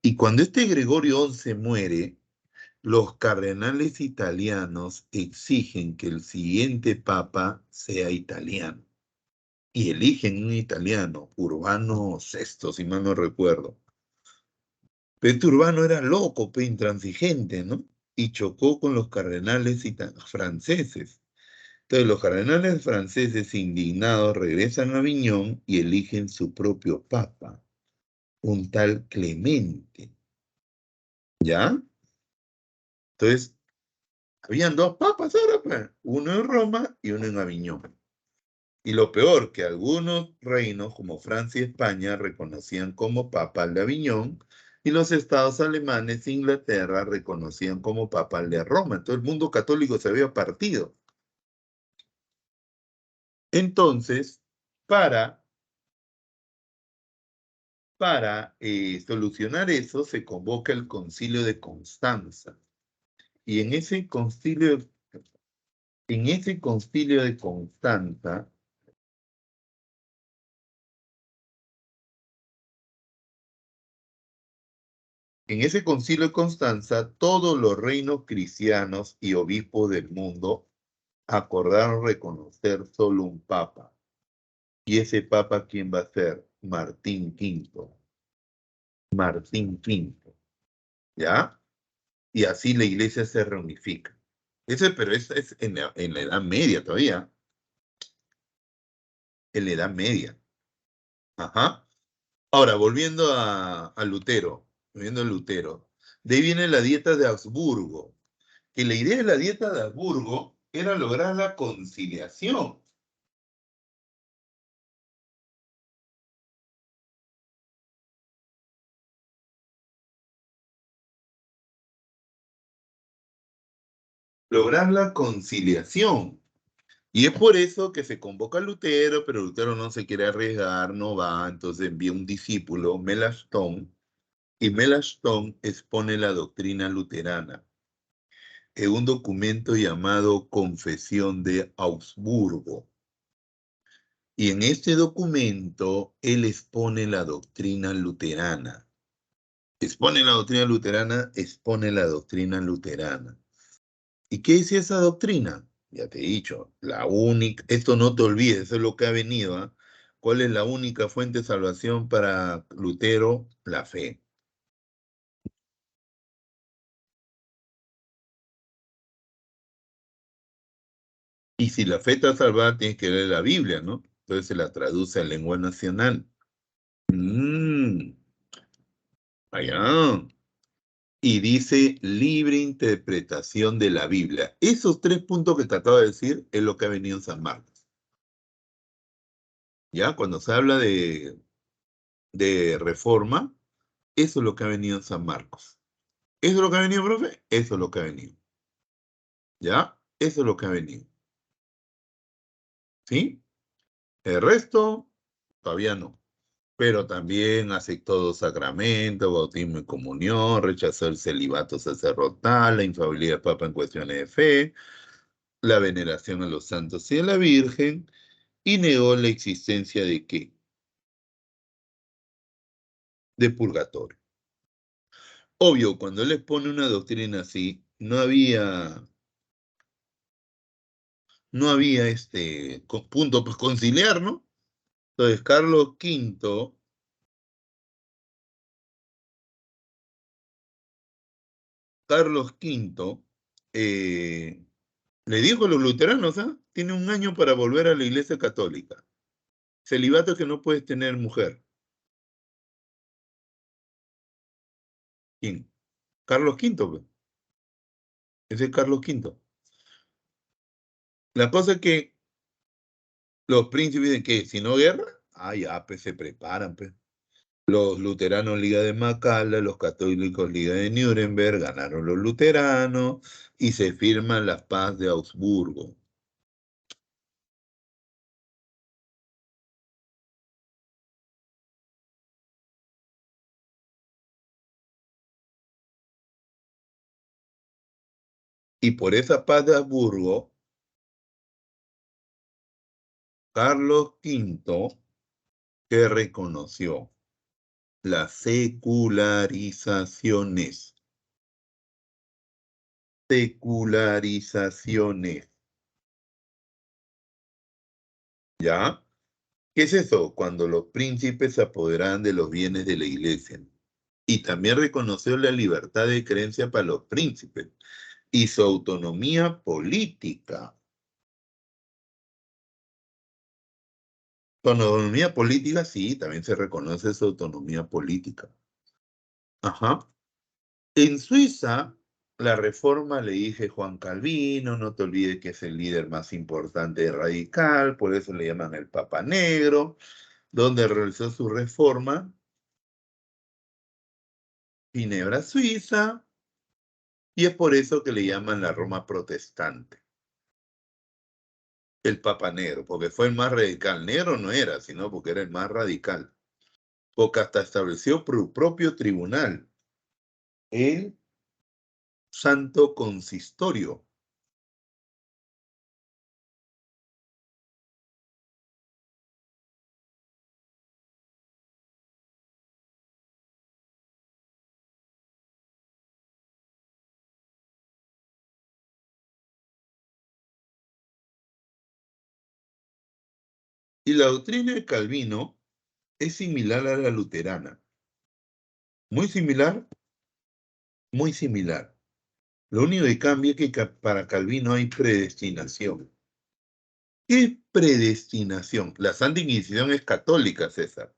Y cuando este Gregorio XI muere, los cardenales italianos exigen que el siguiente Papa sea italiano. Y eligen un italiano, Urbano VI, si mal no recuerdo. Pero este Urbano era loco, intransigente, ¿no? Y chocó con los cardenales franceses. Entonces los cardenales franceses indignados regresan a Aviñón y eligen su propio papa, un tal Clemente. ¿Ya? Entonces, habían dos papas ahora, pues, uno en Roma y uno en Aviñón. Y lo peor, que algunos reinos como Francia y España reconocían como papa al de Aviñón y los estados alemanes e Inglaterra reconocían como papa al de Roma. Todo el mundo católico se había partido. Entonces, para solucionar eso, se convoca el Concilio de Constanza. Y en ese concilio de Constanza, todos los reinos cristianos y obispos del mundo acordaron reconocer solo un papa. ¿Y ese papa quién va a ser? Martín V. Martín V. ¿Ya? Y así la iglesia se reunifica. Pero eso es en la Edad Media todavía. En la Edad Media. Ajá. Ahora, volviendo a Lutero. Volviendo a Lutero. De ahí viene la dieta de Augsburgo. Que la idea de la dieta de Augsburgo era lograr la conciliación. Lograr la conciliación. Y es por eso que se convoca a Lutero, pero Lutero no se quiere arriesgar, no va, entonces envía un discípulo, Melanchthon, y Melanchthon expone la doctrina luterana en un documento llamado Confesión de Augsburgo. Y en este documento él expone la doctrina luterana. Expone la doctrina luterana, expone la doctrina luterana. ¿Y qué decía esa doctrina? Ya te he dicho, la única, esto no te olvides, eso es lo que ha venido, ¿ah? ¿Cuál es la única fuente de salvación para Lutero? La fe. Y si la fe está salvada, tienes que leer la Biblia, ¿no? Entonces se la traduce a lengua nacional. Mm, allá. Y dice libre interpretación de la Biblia. Esos tres puntos que te acabo de decir es lo que ha venido en San Marcos. Ya, cuando se habla de reforma, eso es lo que ha venido en San Marcos. ¿Eso es lo que ha venido, profe? Eso es lo que ha venido. ¿Ya? Eso es lo que ha venido. ¿Sí? El resto, todavía no. Pero también aceptó dos sacramentos, bautismo y comunión, rechazó el celibato sacerdotal, la infalibilidad del Papa en cuestiones de fe, la veneración a los santos y a la Virgen, y negó la existencia de ¿qué? De purgatorio. Obvio, cuando él expone una doctrina así, no había punto pues conciliar, ¿no? Entonces, Carlos V, le dijo a los luteranos, ¿ah? Tiene un año para volver a la Iglesia Católica. Celibato es que no puedes tener mujer. ¿Quién? Carlos V, pues. Ese es Carlos V. La cosa es que los príncipes de que si no guerra, ya, pues se preparan, pues. Los luteranos Liga de Macala, los católicos Liga de Nuremberg, ganaron los luteranos y se firman la paz de Augsburgo. Y por esa paz de Augsburgo, Carlos V, que reconoció las secularizaciones. Secularizaciones. ¿Ya? ¿Qué es eso? Cuando los príncipes se apoderaban de los bienes de la iglesia. Y también reconoció la libertad de creencia para los príncipes y su autonomía política. Su autonomía política, sí, también se reconoce su autonomía política. Ajá. En Suiza, la reforma le dije Juan Calvino, no te olvides que es el líder más importante radical, por eso le llaman el Papa Negro, donde realizó su reforma. Ginebra, Suiza, y es por eso que le llaman la Roma protestante. El Papa Negro, porque fue el más radical. Negro no era, sino porque era el más radical. Porque hasta estableció su propio tribunal, el Santo Consistorio. Y la doctrina de Calvino es similar a la luterana. Muy similar, muy similar. Lo único que cambia es que para Calvino hay predestinación. ¿Qué es predestinación? La Santa Inquisición es católica, César.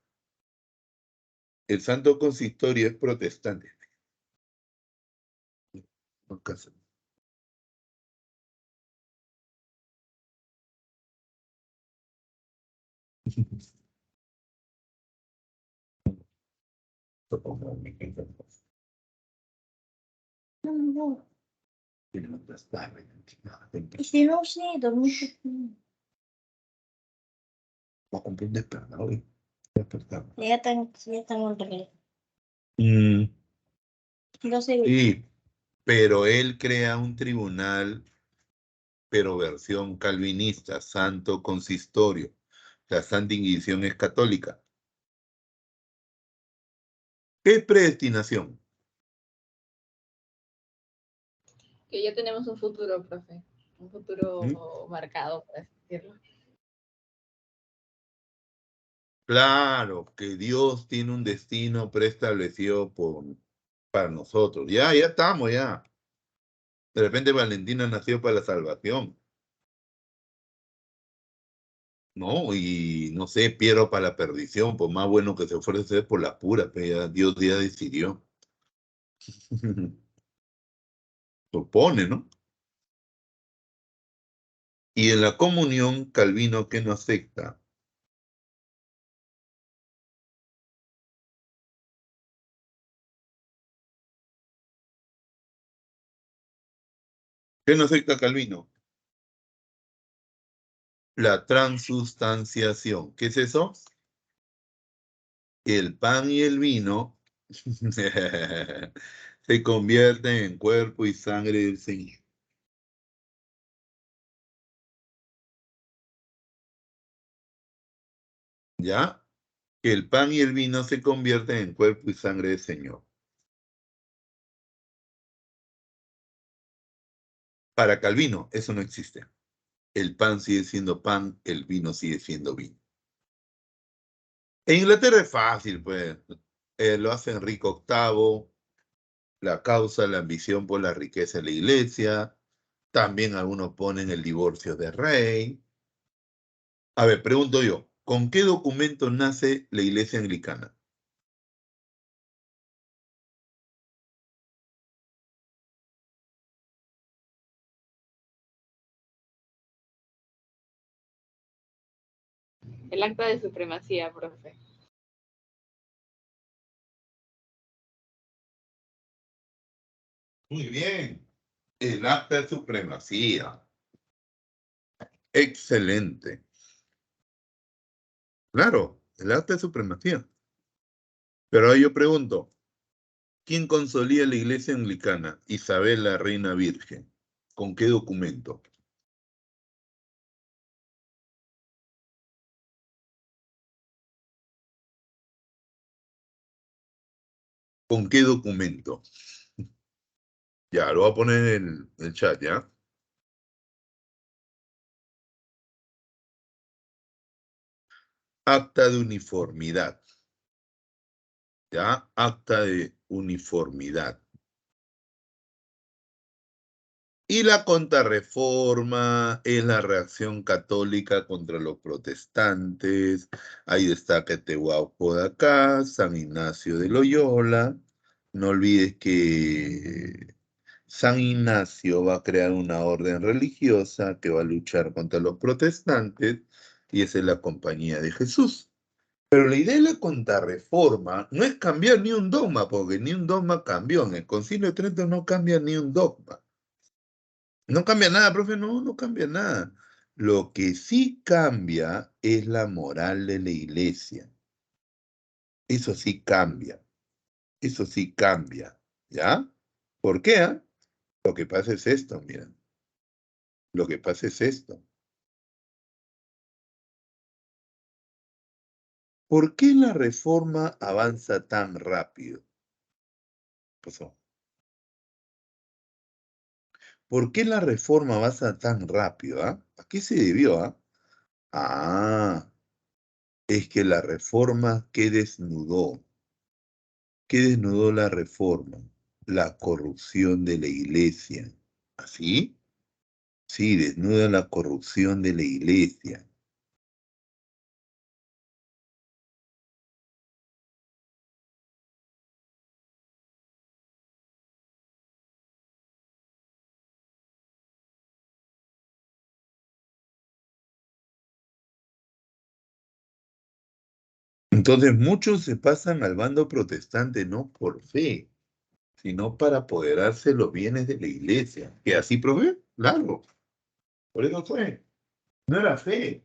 El Santo Consistorio es protestante. Nunca sé. No. Y si no sé, dormir. Va a cumplir despertador. Ya están en realidad. Mm, No sé. sí, pero él crea un tribunal, pero versión calvinista, Santo Consistorio. La Santa Inquisición es católica. ¿Qué es predestinación? Que ya tenemos un futuro, profe. Un ¿Mm? futuro marcado, por así decirlo. Claro, que Dios tiene un destino preestablecido para nosotros. Ya estamos, ya. De repente Valentina nació para la salvación, ¿no? Y no sé, Piero para la perdición, por más bueno que se ofrece por la pura, pero Dios ya decidió. Supone, ¿no? Y en la comunión, Calvino, ¿qué no acepta? ¿Qué no acepta Calvino? La transustanciación. ¿Qué es eso? el pan y el vino se convierten en cuerpo y sangre del Señor. ¿Ya? Que el pan y el vino se convierten en cuerpo y sangre del Señor. Para Calvino, eso no existe. El pan sigue siendo pan, el vino sigue siendo vino. En Inglaterra es fácil, pues. Lo hace Enrique VIII, la causa, la ambición por la riqueza de la iglesia. También algunos ponen el divorcio de rey. A ver, pregunto yo, ¿con qué documento nace la iglesia anglicana? El acta de supremacía, profe. Muy bien. El acta de supremacía. Excelente. Claro, el acta de supremacía. Pero ahora yo pregunto, ¿quién consolida la iglesia anglicana? Isabel la Reina Virgen. ¿Con qué documento? ¿Con qué documento? Ya, lo voy a poner en el chat, ¿ya? Acta de uniformidad. ¿Ya? Acta de uniformidad. Y la contrarreforma es la reacción católica contra los protestantes. Ahí destaca Tehuauco de acá, San Ignacio de Loyola. No olvides que San Ignacio va a crear una orden religiosa que va a luchar contra los protestantes y esa es la Compañía de Jesús. Pero la idea de la contrarreforma no es cambiar ni un dogma, porque ni un dogma cambió. En el Concilio de Trento no cambia ni un dogma. No cambia nada, profe, no, no cambia nada. Lo que sí cambia es la moral de la iglesia. Eso sí cambia. Eso sí cambia. ¿Ya? ¿Por qué? Lo que pasa es esto, miren. Lo que pasa es esto. ¿Por qué la reforma avanza tan rápido? Pasó. ¿Por qué la reforma avanza tan rápido? ¿A qué se debió? Es que la reforma, ¿qué desnudó? ¿Qué desnudó la reforma? La corrupción de la iglesia. ¿Así? Sí, desnuda la corrupción de la iglesia. Entonces muchos se pasan al bando protestante no por fe, sino para apoderarse de los bienes de la iglesia. ¿Que así, profe? Claro, por eso fue. No era fe,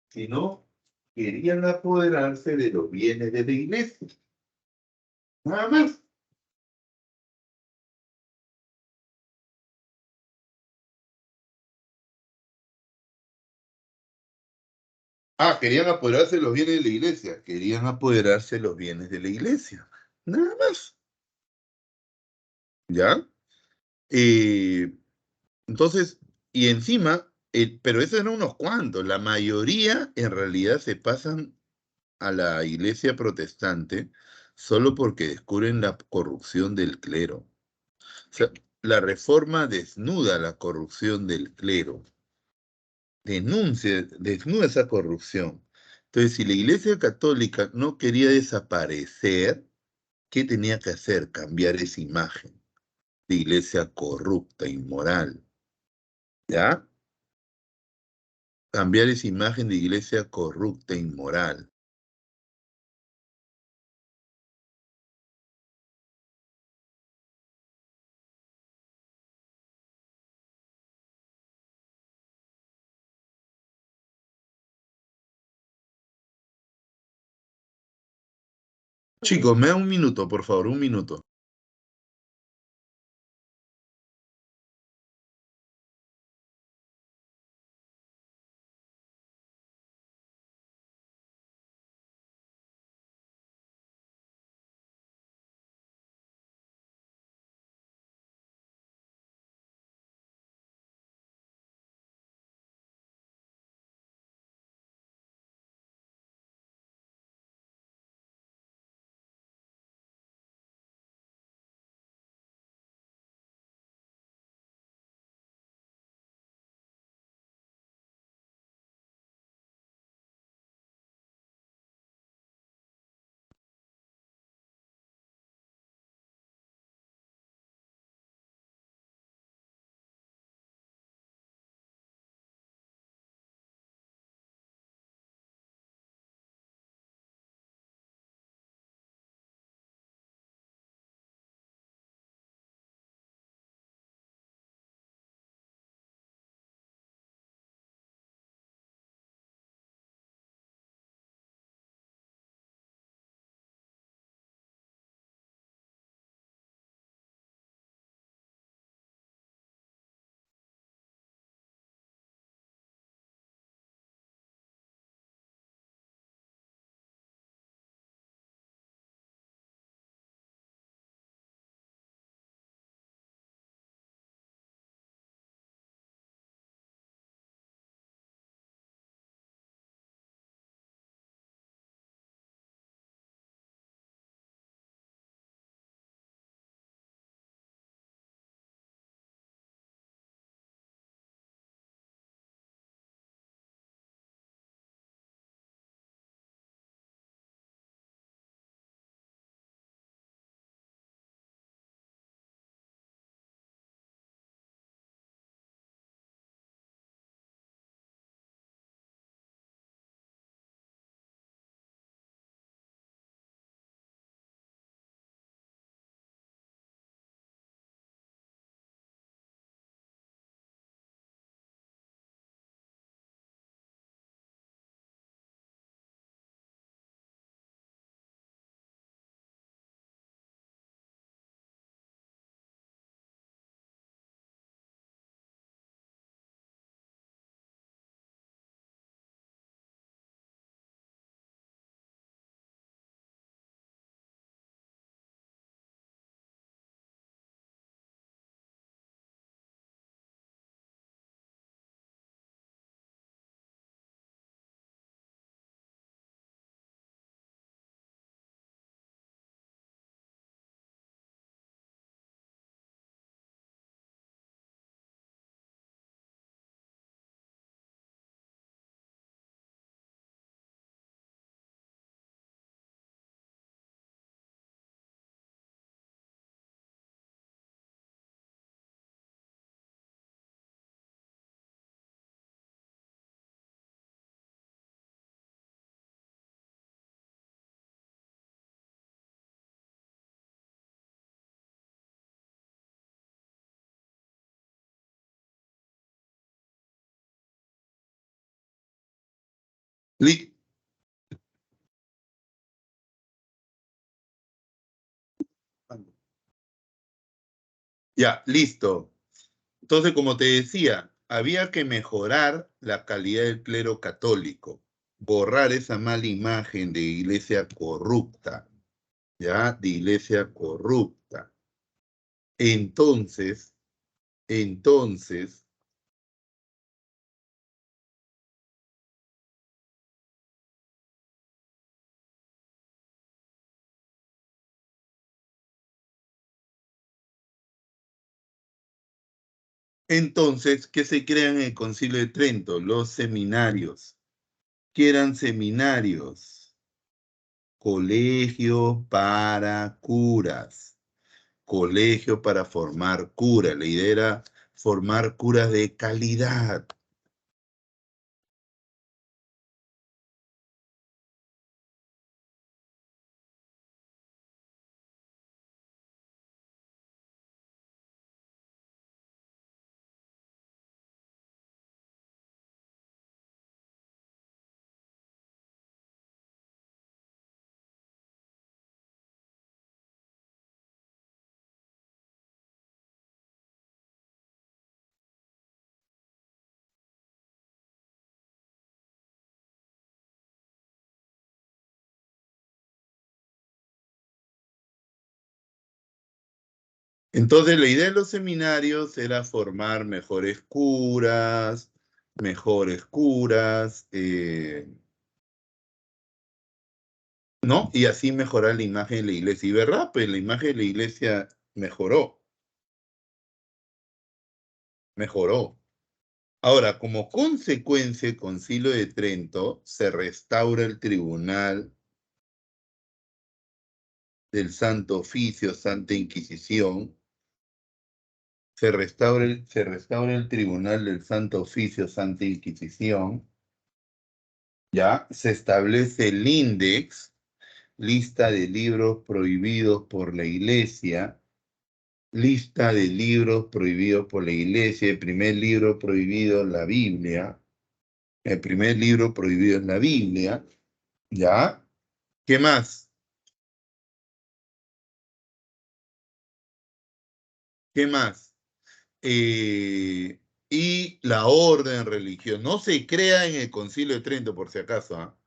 sino querían apoderarse de los bienes de la iglesia. Nada más. Querían apoderarse de los bienes de la iglesia. Querían apoderarse de los bienes de la iglesia. Nada más. ¿Ya? Eh, entonces, y encima, pero esos eran unos cuantos. La mayoría en realidad se pasan a la iglesia protestante solo porque descubren la corrupción del clero. O sea, la reforma desnuda la corrupción del clero, desnuda esa corrupción. Entonces, si la iglesia católica no quería desaparecer, ¿qué tenía que hacer? Cambiar esa imagen de iglesia corrupta, inmoral, ¿ya? Cambiar esa imagen de iglesia corrupta, inmoral. Chicos, me da un minuto, por favor, un minuto. Li- Ya, listo. Entonces, como te decía, había que mejorar la calidad del clero católico, borrar esa mala imagen de iglesia corrupta, ¿ya? De iglesia corrupta. Entonces, entonces, ¿qué se crean en el Concilio de Trento? Los seminarios. ¿Qué eran seminarios? Colegio para curas. Colegio para formar curas. La idea era formar curas de calidad. Entonces, la idea de los seminarios era formar mejores curas, ¿no? Y así mejorar la imagen de la iglesia. Y verdad, pues la imagen de la iglesia mejoró. Ahora, como consecuencia del Concilio de Trento, se restaura el tribunal del Santo Oficio, Santa Inquisición. Se restaura el tribunal del Santo Oficio, Santa Inquisición. Ya se establece el índex, lista de libros prohibidos por la Iglesia. Lista de libros prohibidos por la Iglesia. El primer libro prohibido es la Biblia. El primer libro prohibido es la Biblia. ¿Ya? ¿Qué más? ¿Qué más? Y la orden religiosa. No se crea en el Concilio de Trento, por si acaso, ¿ah?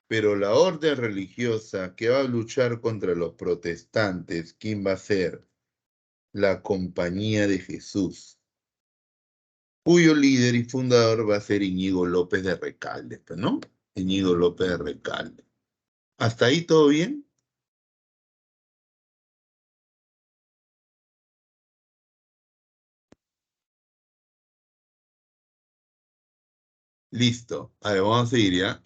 Pero la orden religiosa que va a luchar contra los protestantes, ¿quién va a ser? La Compañía de Jesús, cuyo líder y fundador va a ser Íñigo López de Recalde, pues, ¿no? Íñigo López de Recalde. ¿Hasta ahí todo bien? Listo. A ver, vamos a seguir, ¿ya?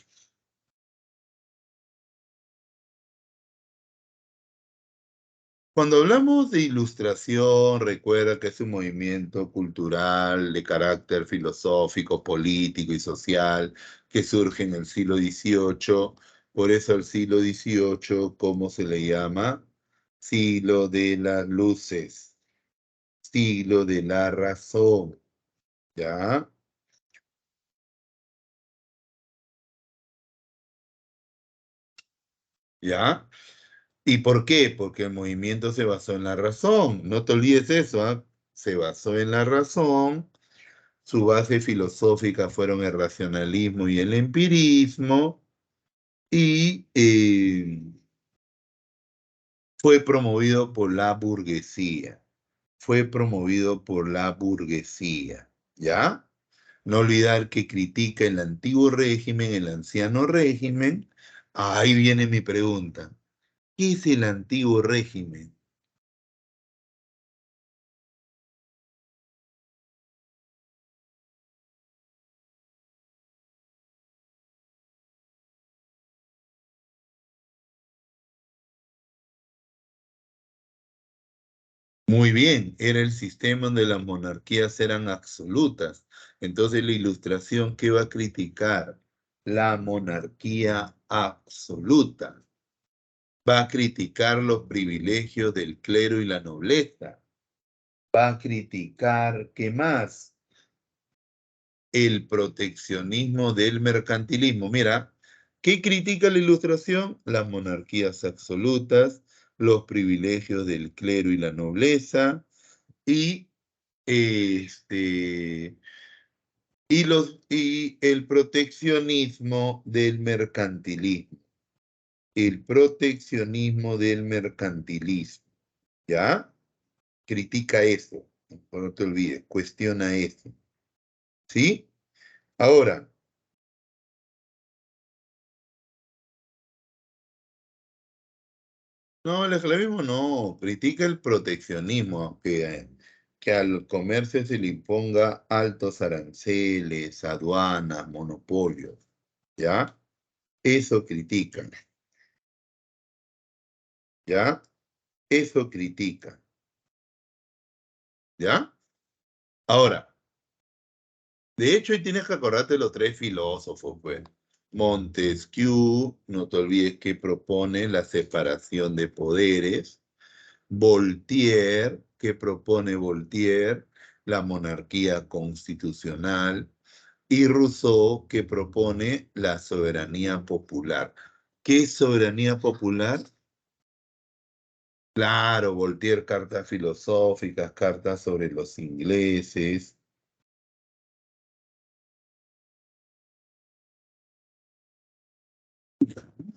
Cuando hablamos de ilustración, recuerda que es un movimiento cultural de carácter filosófico, político y social que surge en el siglo XVIII. Por eso el siglo XVIII, ¿cómo se le llama? Siglo de las luces, siglo de la razón, ¿ya? ¿Ya? ¿Y por qué? Porque el movimiento se basó en la razón. No te olvides eso, ¿ah? Se basó en la razón. Su base filosófica fueron el racionalismo y el empirismo, y fue promovido por la burguesía. Fue promovido por la burguesía, ¿ya? No olvidar que critica el antiguo régimen, el anciano régimen. Ahí viene mi pregunta. ¿Qué es el antiguo régimen? Muy bien, era el sistema donde las monarquías eran absolutas. Entonces la ilustración, ¿qué va a criticar? La monarquía absoluta. Va a criticar los privilegios del clero y la nobleza. Va a criticar, ¿qué más? El proteccionismo del mercantilismo. Mira, ¿qué critica la ilustración? Las monarquías absolutas, los privilegios del clero y la nobleza, y este, y el proteccionismo del mercantilismo. El proteccionismo del mercantilismo, ¿ya? Critica eso, no te olvides, cuestiona eso, ¿sí? Ahora, no, el esclavismo no, critica el proteccionismo, que al comercio se le imponga altos aranceles, aduanas, monopolios, ¿ya? Eso critican, ¿ya? Eso critica, ¿ya? Ahora, de hecho, ahí tienes que acordarte de los tres filósofos, pues. Montesquieu, no te olvides que propone la separación de poderes. Voltaire, que propone Voltaire, la monarquía constitucional. Y Rousseau, que propone la soberanía popular. ¿Qué es soberanía popular? Claro, Voltaire, cartas filosóficas, cartas sobre los ingleses.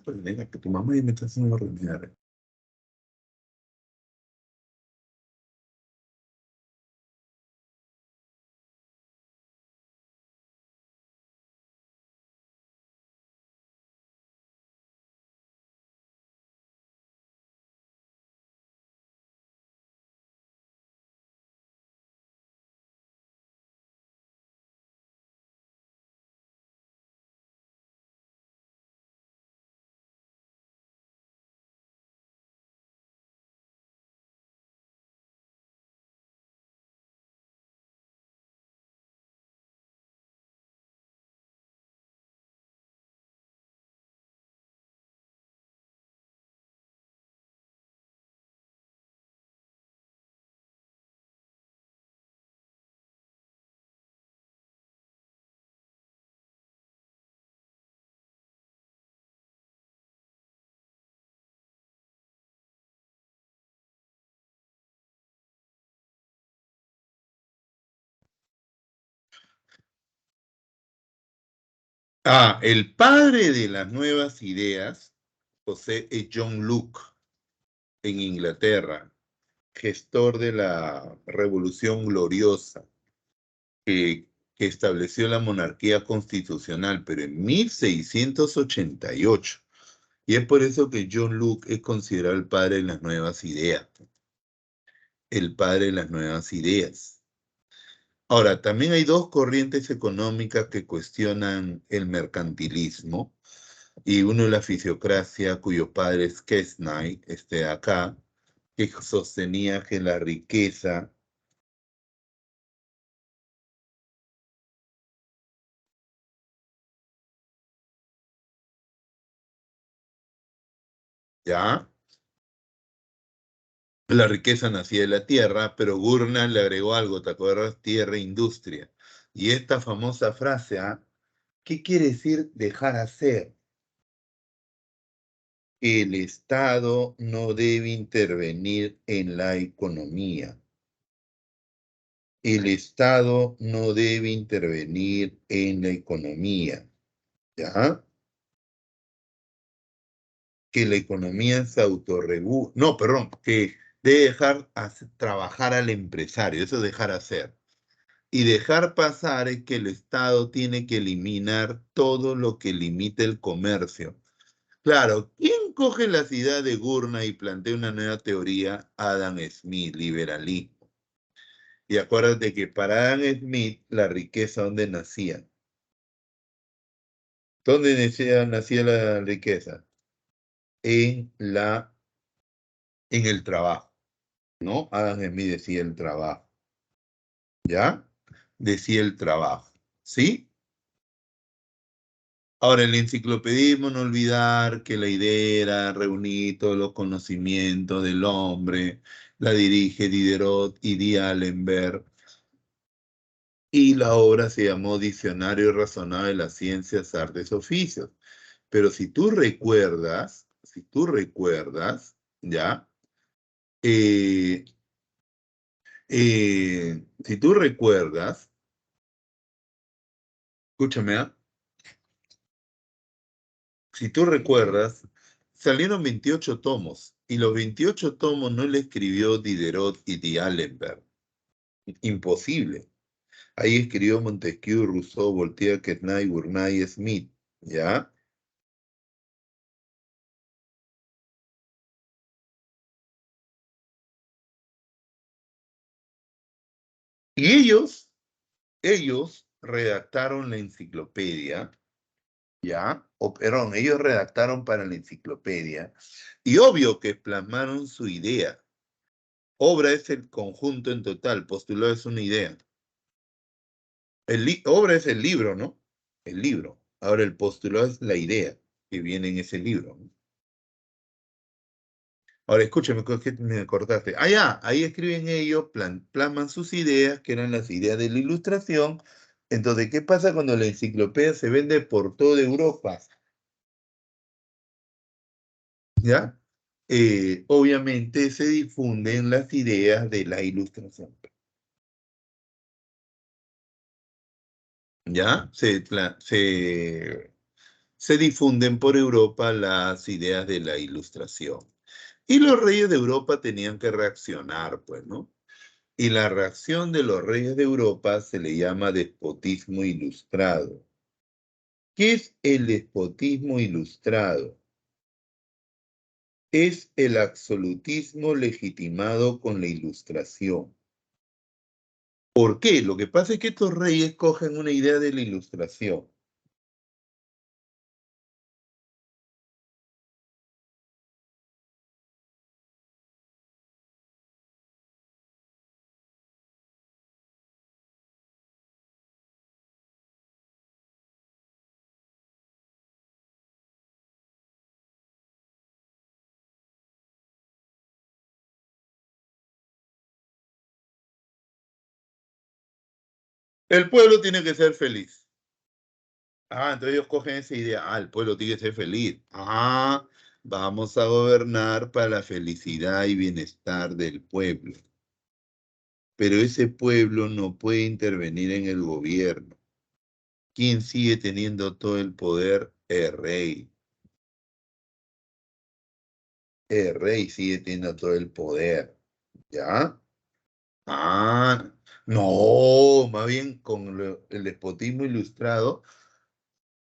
Pues, nena, que tu mamá ya me está haciendo renegar. El padre de las nuevas ideas, José John Locke, en Inglaterra, gestor de la Revolución Gloriosa, que estableció la monarquía constitucional, pero en 1688. Y es por eso que John Locke es considerado el padre de las nuevas ideas. El padre de las nuevas ideas. Ahora, también hay dos corrientes económicas que cuestionan el mercantilismo, y uno es la fisiocracia, cuyo padre es Quesnay, acá, que sostenía que la riqueza ¿ya? La riqueza nacía de la tierra, pero Gurnall le agregó algo, ¿te acuerdas? Tierra e industria. Y esta famosa frase, ¿qué quiere decir dejar hacer? El Estado no debe intervenir en la economía. El Estado no debe intervenir en la economía, ¿ya? Que la economía se autorregula. No, perdón, que debe dejar trabajar al empresario, eso es dejar hacer. Y dejar pasar es que el Estado tiene que eliminar todo lo que limite el comercio. Claro, ¿quién coge las ideas de Gurnall y plantea una nueva teoría? Adam Smith, liberalismo. Y acuérdate que para Adam Smith la riqueza, ¿dónde nacía? ¿Dónde nacía la riqueza? En el trabajo, ¿no? Adam Smith decía el trabajo, ¿ya? Decía el trabajo, ¿sí? Ahora, el enciclopedismo, no olvidar que la idea era reunir todos los conocimientos del hombre, la dirige Diderot y D'Alembert, y la obra se llamó Diccionario Razonado de las Ciencias, Artes, Oficios. Pero si tú recuerdas, ¿ya? Eh, si tú recuerdas, escúchame, si tú recuerdas, salieron 28 tomos y los 28 tomos no le escribió Diderot y D'Alembert. Imposible. Ahí escribió Montesquieu, Rousseau, Voltaire, Quesnay, Gurnall, Smith, ¿ya? Y ellos redactaron la enciclopedia, ¿ya? Perdón, ellos redactaron para la enciclopedia y obvio que plasmaron su idea. Obra es el conjunto en total, postulado es una idea. Obra es el libro, ¿no? El libro. Ahora el postulado es la idea que viene en ese libro, ¿no? Ahora escúchame, que me cortaste. Ya, ahí escriben ellos, plasman sus ideas, que eran las ideas de la Ilustración. Entonces, ¿qué pasa cuando la enciclopedia se vende por toda Europa? ¿Ya? Obviamente se difunden las ideas de la Ilustración. ¿Ya? Se difunden por Europa las ideas de la Ilustración. Y los reyes de Europa tenían que reaccionar, pues, ¿no? Y la reacción de los reyes de Europa se le llama despotismo ilustrado. ¿Qué es el despotismo ilustrado? Es el absolutismo legitimado con la Ilustración. ¿Por qué? Lo que pasa es que estos reyes cogen una idea de la Ilustración. El pueblo tiene que ser feliz. Entonces ellos cogen esa idea. El pueblo tiene que ser feliz. Vamos a gobernar para la felicidad y bienestar del pueblo. Pero ese pueblo no puede intervenir en el gobierno. ¿Quién sigue teniendo todo el poder? El rey. El rey sigue teniendo todo el poder. ¿Ya? Ah, no, más bien con el despotismo ilustrado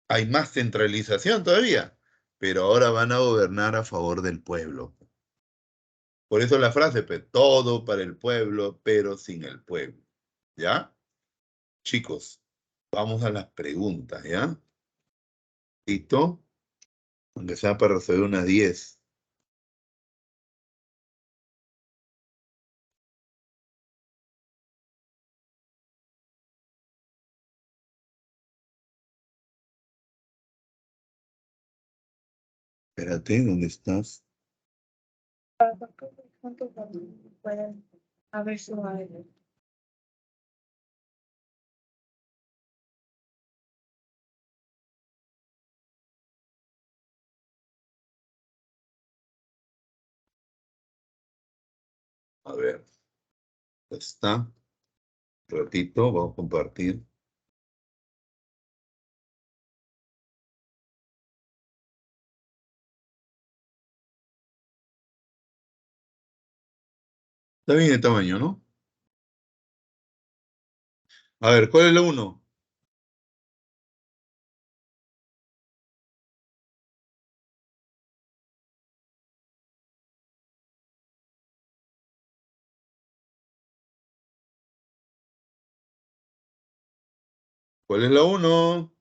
hay más centralización todavía, pero ahora van a gobernar a favor del pueblo. Por eso la frase, pues, todo para el pueblo, pero sin el pueblo. ¿Ya? Chicos, vamos a las preguntas, ¿ya? ¿Listo? Aunque sea para resolver unas 10. Espérate, ¿dónde estás? ¿Cuánto pueden haber su aire? A ver, ya está. Un ratito, vamos a compartir. Está bien el tamaño, ¿no? A ver, ¿cuál es la 1? ¿Cuál es la 1?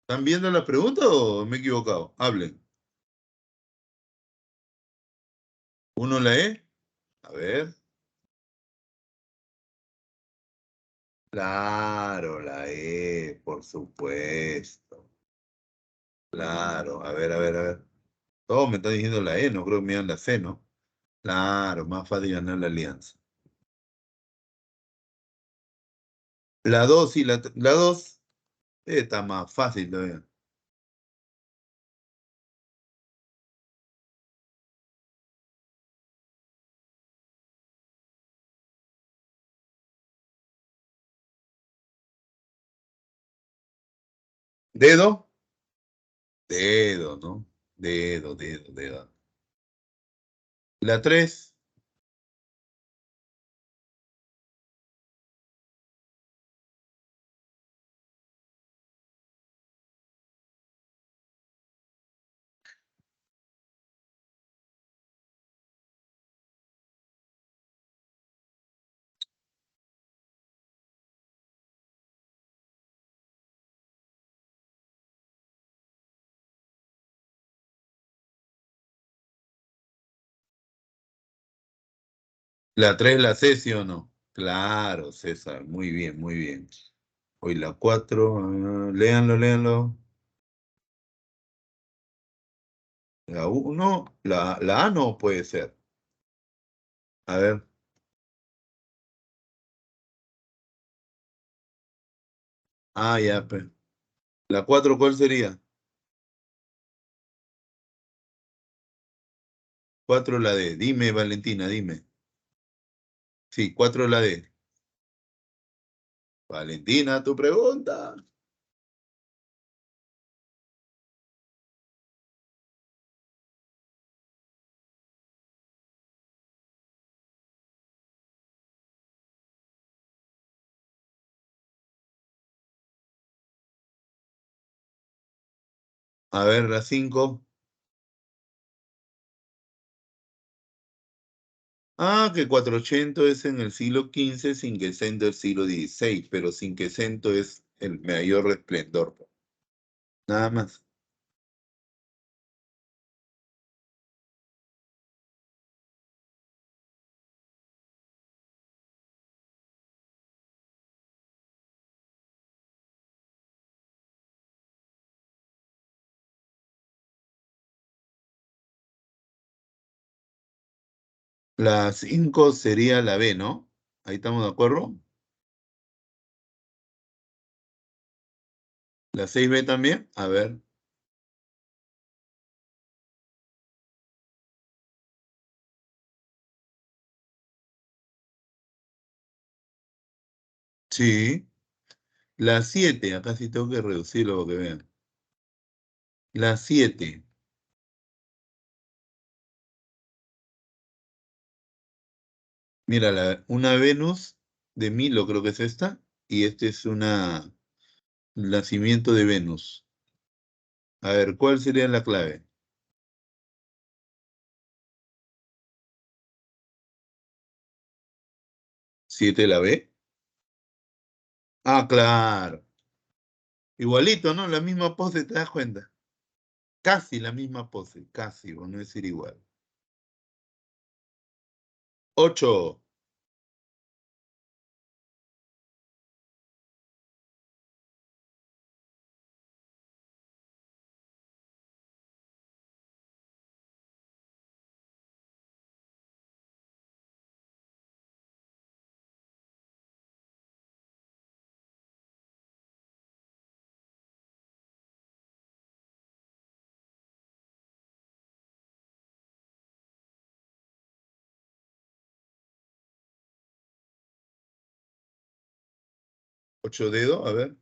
¿Están viendo la pregunta o me he equivocado? Hablen. ¿Uno la E? A ver. Claro, la E, por supuesto. Claro, a ver, a ver, a ver. Todos me están diciendo la E, no creo que me digan la C, ¿no? Claro, más fácil ganar la alianza. La 2 y la 2 está más fácil todavía. ¿Dedo? Dedo, ¿no? Dedo, dedo, dedo. La 3, la 3, la C, ¿sí o no? Claro, César, muy bien, muy bien. Hoy la 4, léanlo, léanlo. La 1, la A no puede ser. A ver. Ah, ya, pues. La 4, ¿cuál sería? 4 la D. Dime, Valentina, dime. Sí, 4 la D. Valentina, tu pregunta. A ver, la 5. Ah, que 400 es en el siglo XV sin que sea del siglo XVI, pero sin que Cento es el mayor resplendor. Nada más. La 5 sería la B, ¿no? Ahí estamos de acuerdo. La 6B también. A ver. Sí. La 7, acá sí tengo que reducirlo para que vean. La 7. Mira, una Venus de Milo creo que es esta, y este es una nacimiento de Venus. A ver, ¿cuál sería la clave? 7 la B. Ah, claro. Igualito, ¿no? La misma pose, ¿te das cuenta? Casi la misma pose, casi, por no decir igual. 8. Ocho dedos, a ver.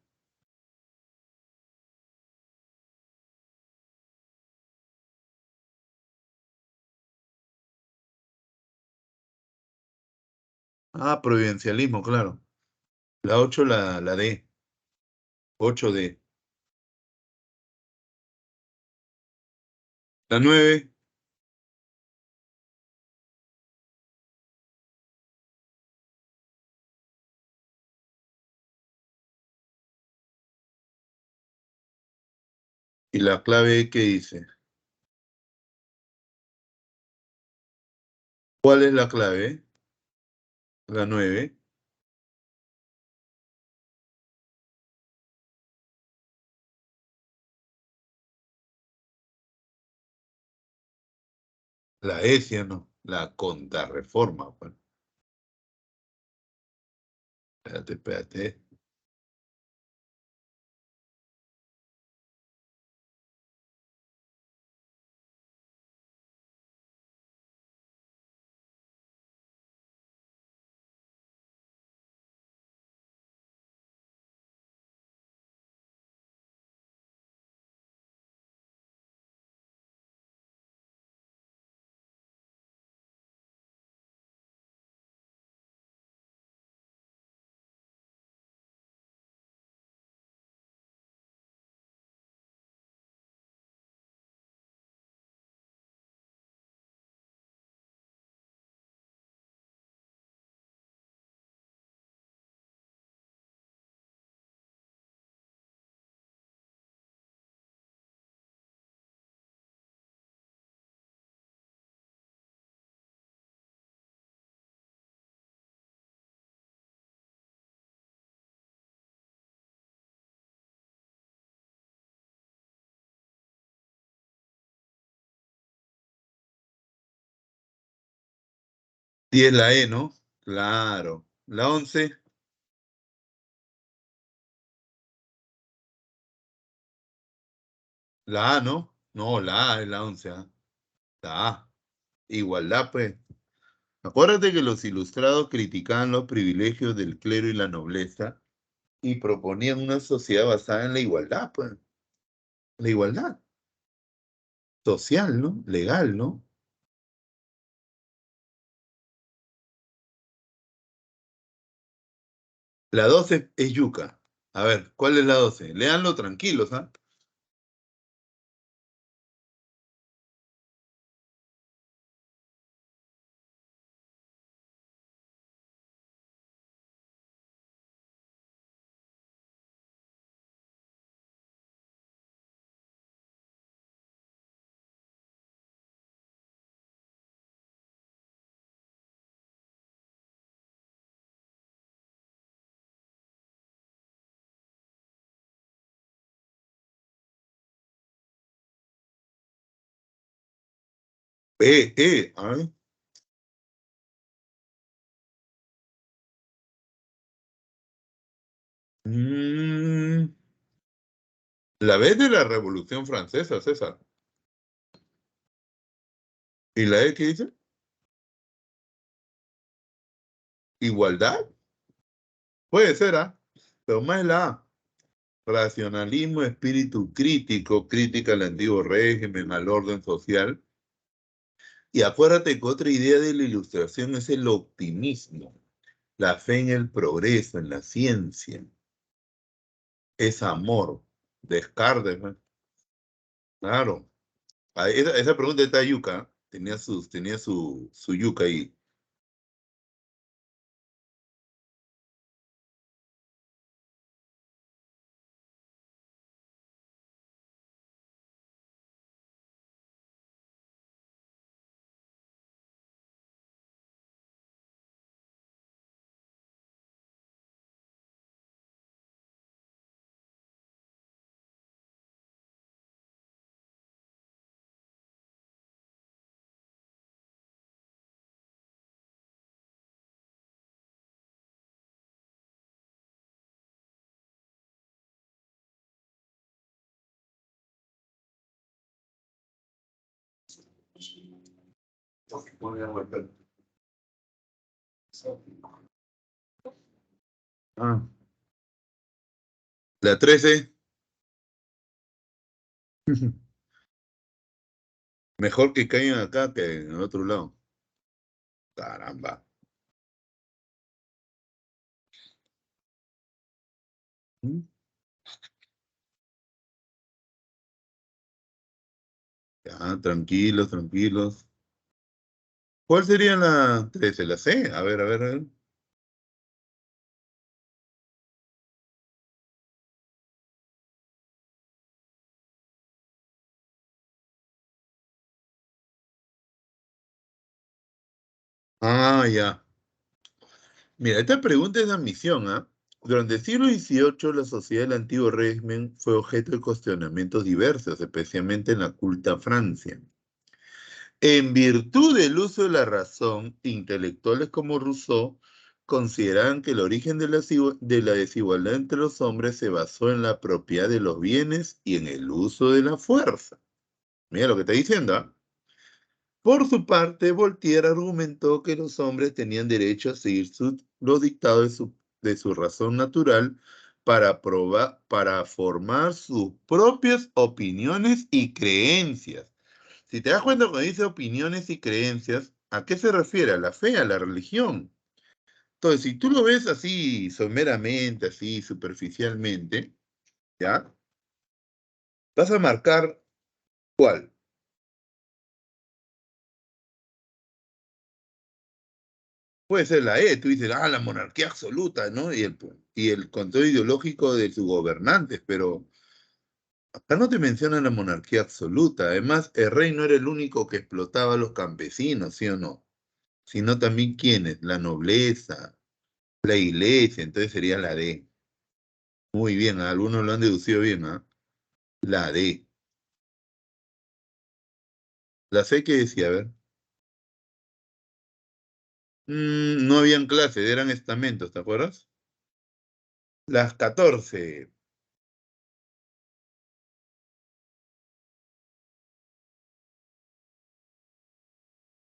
Ah, providencialismo, claro. La 8 la D. 8D. La 9. ¿Y la clave qué dice? ¿Cuál es la clave? La 9. La S, ¿no? La contrarreforma, pues. Espérate, espérate. 10 la E, ¿no? Claro. La 11. La A, ¿no? No, la A es la 11. ¿Ah? La A. Igualdad, pues. Acuérdate que los ilustrados criticaban los privilegios del clero y la nobleza y proponían una sociedad basada en la igualdad, pues. La igualdad social, ¿no? Legal, ¿no? La 12 es yuca. A ver, ¿cuál es la 12? Léanlo tranquilos, ¿ah? A ver. Mm, la B de la Revolución Francesa, César. ¿Y la E qué dice? Igualdad. Puede ser, ¿ah? Pero más es la A. Racionalismo, espíritu crítico, crítica al antiguo régimen, al orden social. Y acuérdate que otra idea de la ilustración es el optimismo, la fe en el progreso, en la ciencia. Es amor. Descartes, ¿no? Claro. Ah, esa pregunta está yuca. Tenía su yuca ahí. Ah. La 13. Mejor que caigan acá que en el otro lado. Caramba. ¿Mm? Ya, tranquilos, tranquilos. ¿Cuál sería la 13? La C. A ver, a ver, a ver. Ah, ya. Mira, esta pregunta es de admisión, ¿ah? Durante el siglo XVIII, la sociedad del antiguo régimen fue objeto de cuestionamientos diversos, especialmente en la culta Francia. En virtud del uso de la razón, intelectuales como Rousseau consideraban que el origen de la desigualdad entre los hombres se basó en la propiedad de los bienes y en el uso de la fuerza. Mira lo que está diciendo, ¿ah? Por su parte, Voltaire argumentó que los hombres tenían derecho a seguir los dictados de su razón natural para formar sus propias opiniones y creencias. Si te das cuenta cuando dice opiniones y creencias, ¿a qué se refiere? A la fe, a la religión. Entonces, si tú lo ves así someramente, así superficialmente, ¿ya? Vas a marcar cuál. Puede ser la E, tú dices, ah, la monarquía absoluta, ¿no? Y el control ideológico de sus gobernantes, pero acá no te mencionan la monarquía absoluta. Además, el rey no era el único que explotaba a los campesinos, ¿sí o no? Sino también quiénes, la nobleza, la iglesia, entonces sería la D. Muy bien, algunos lo han deducido bien, ¿ah? La D. La C que decía, a ver. No habían clases, eran estamentos, ¿te acuerdas? Las 14.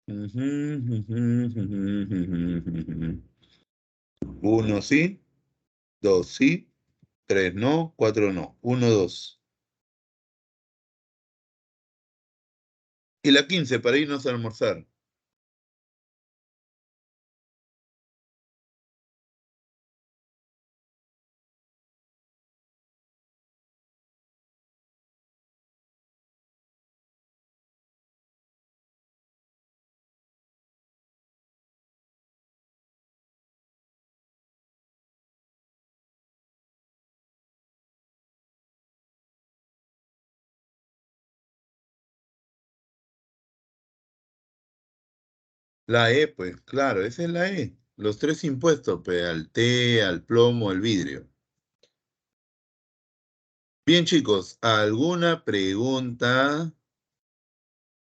Ujú, ujú, ujú, ujú, ujú. Uno sí, dos sí, tres no, cuatro no. Uno, dos. Y la 15 para irnos a almorzar. La E, pues, claro, esa es la E. Los tres impuestos, pues, al té, al plomo, al vidrio. Bien, chicos, ¿alguna pregunta?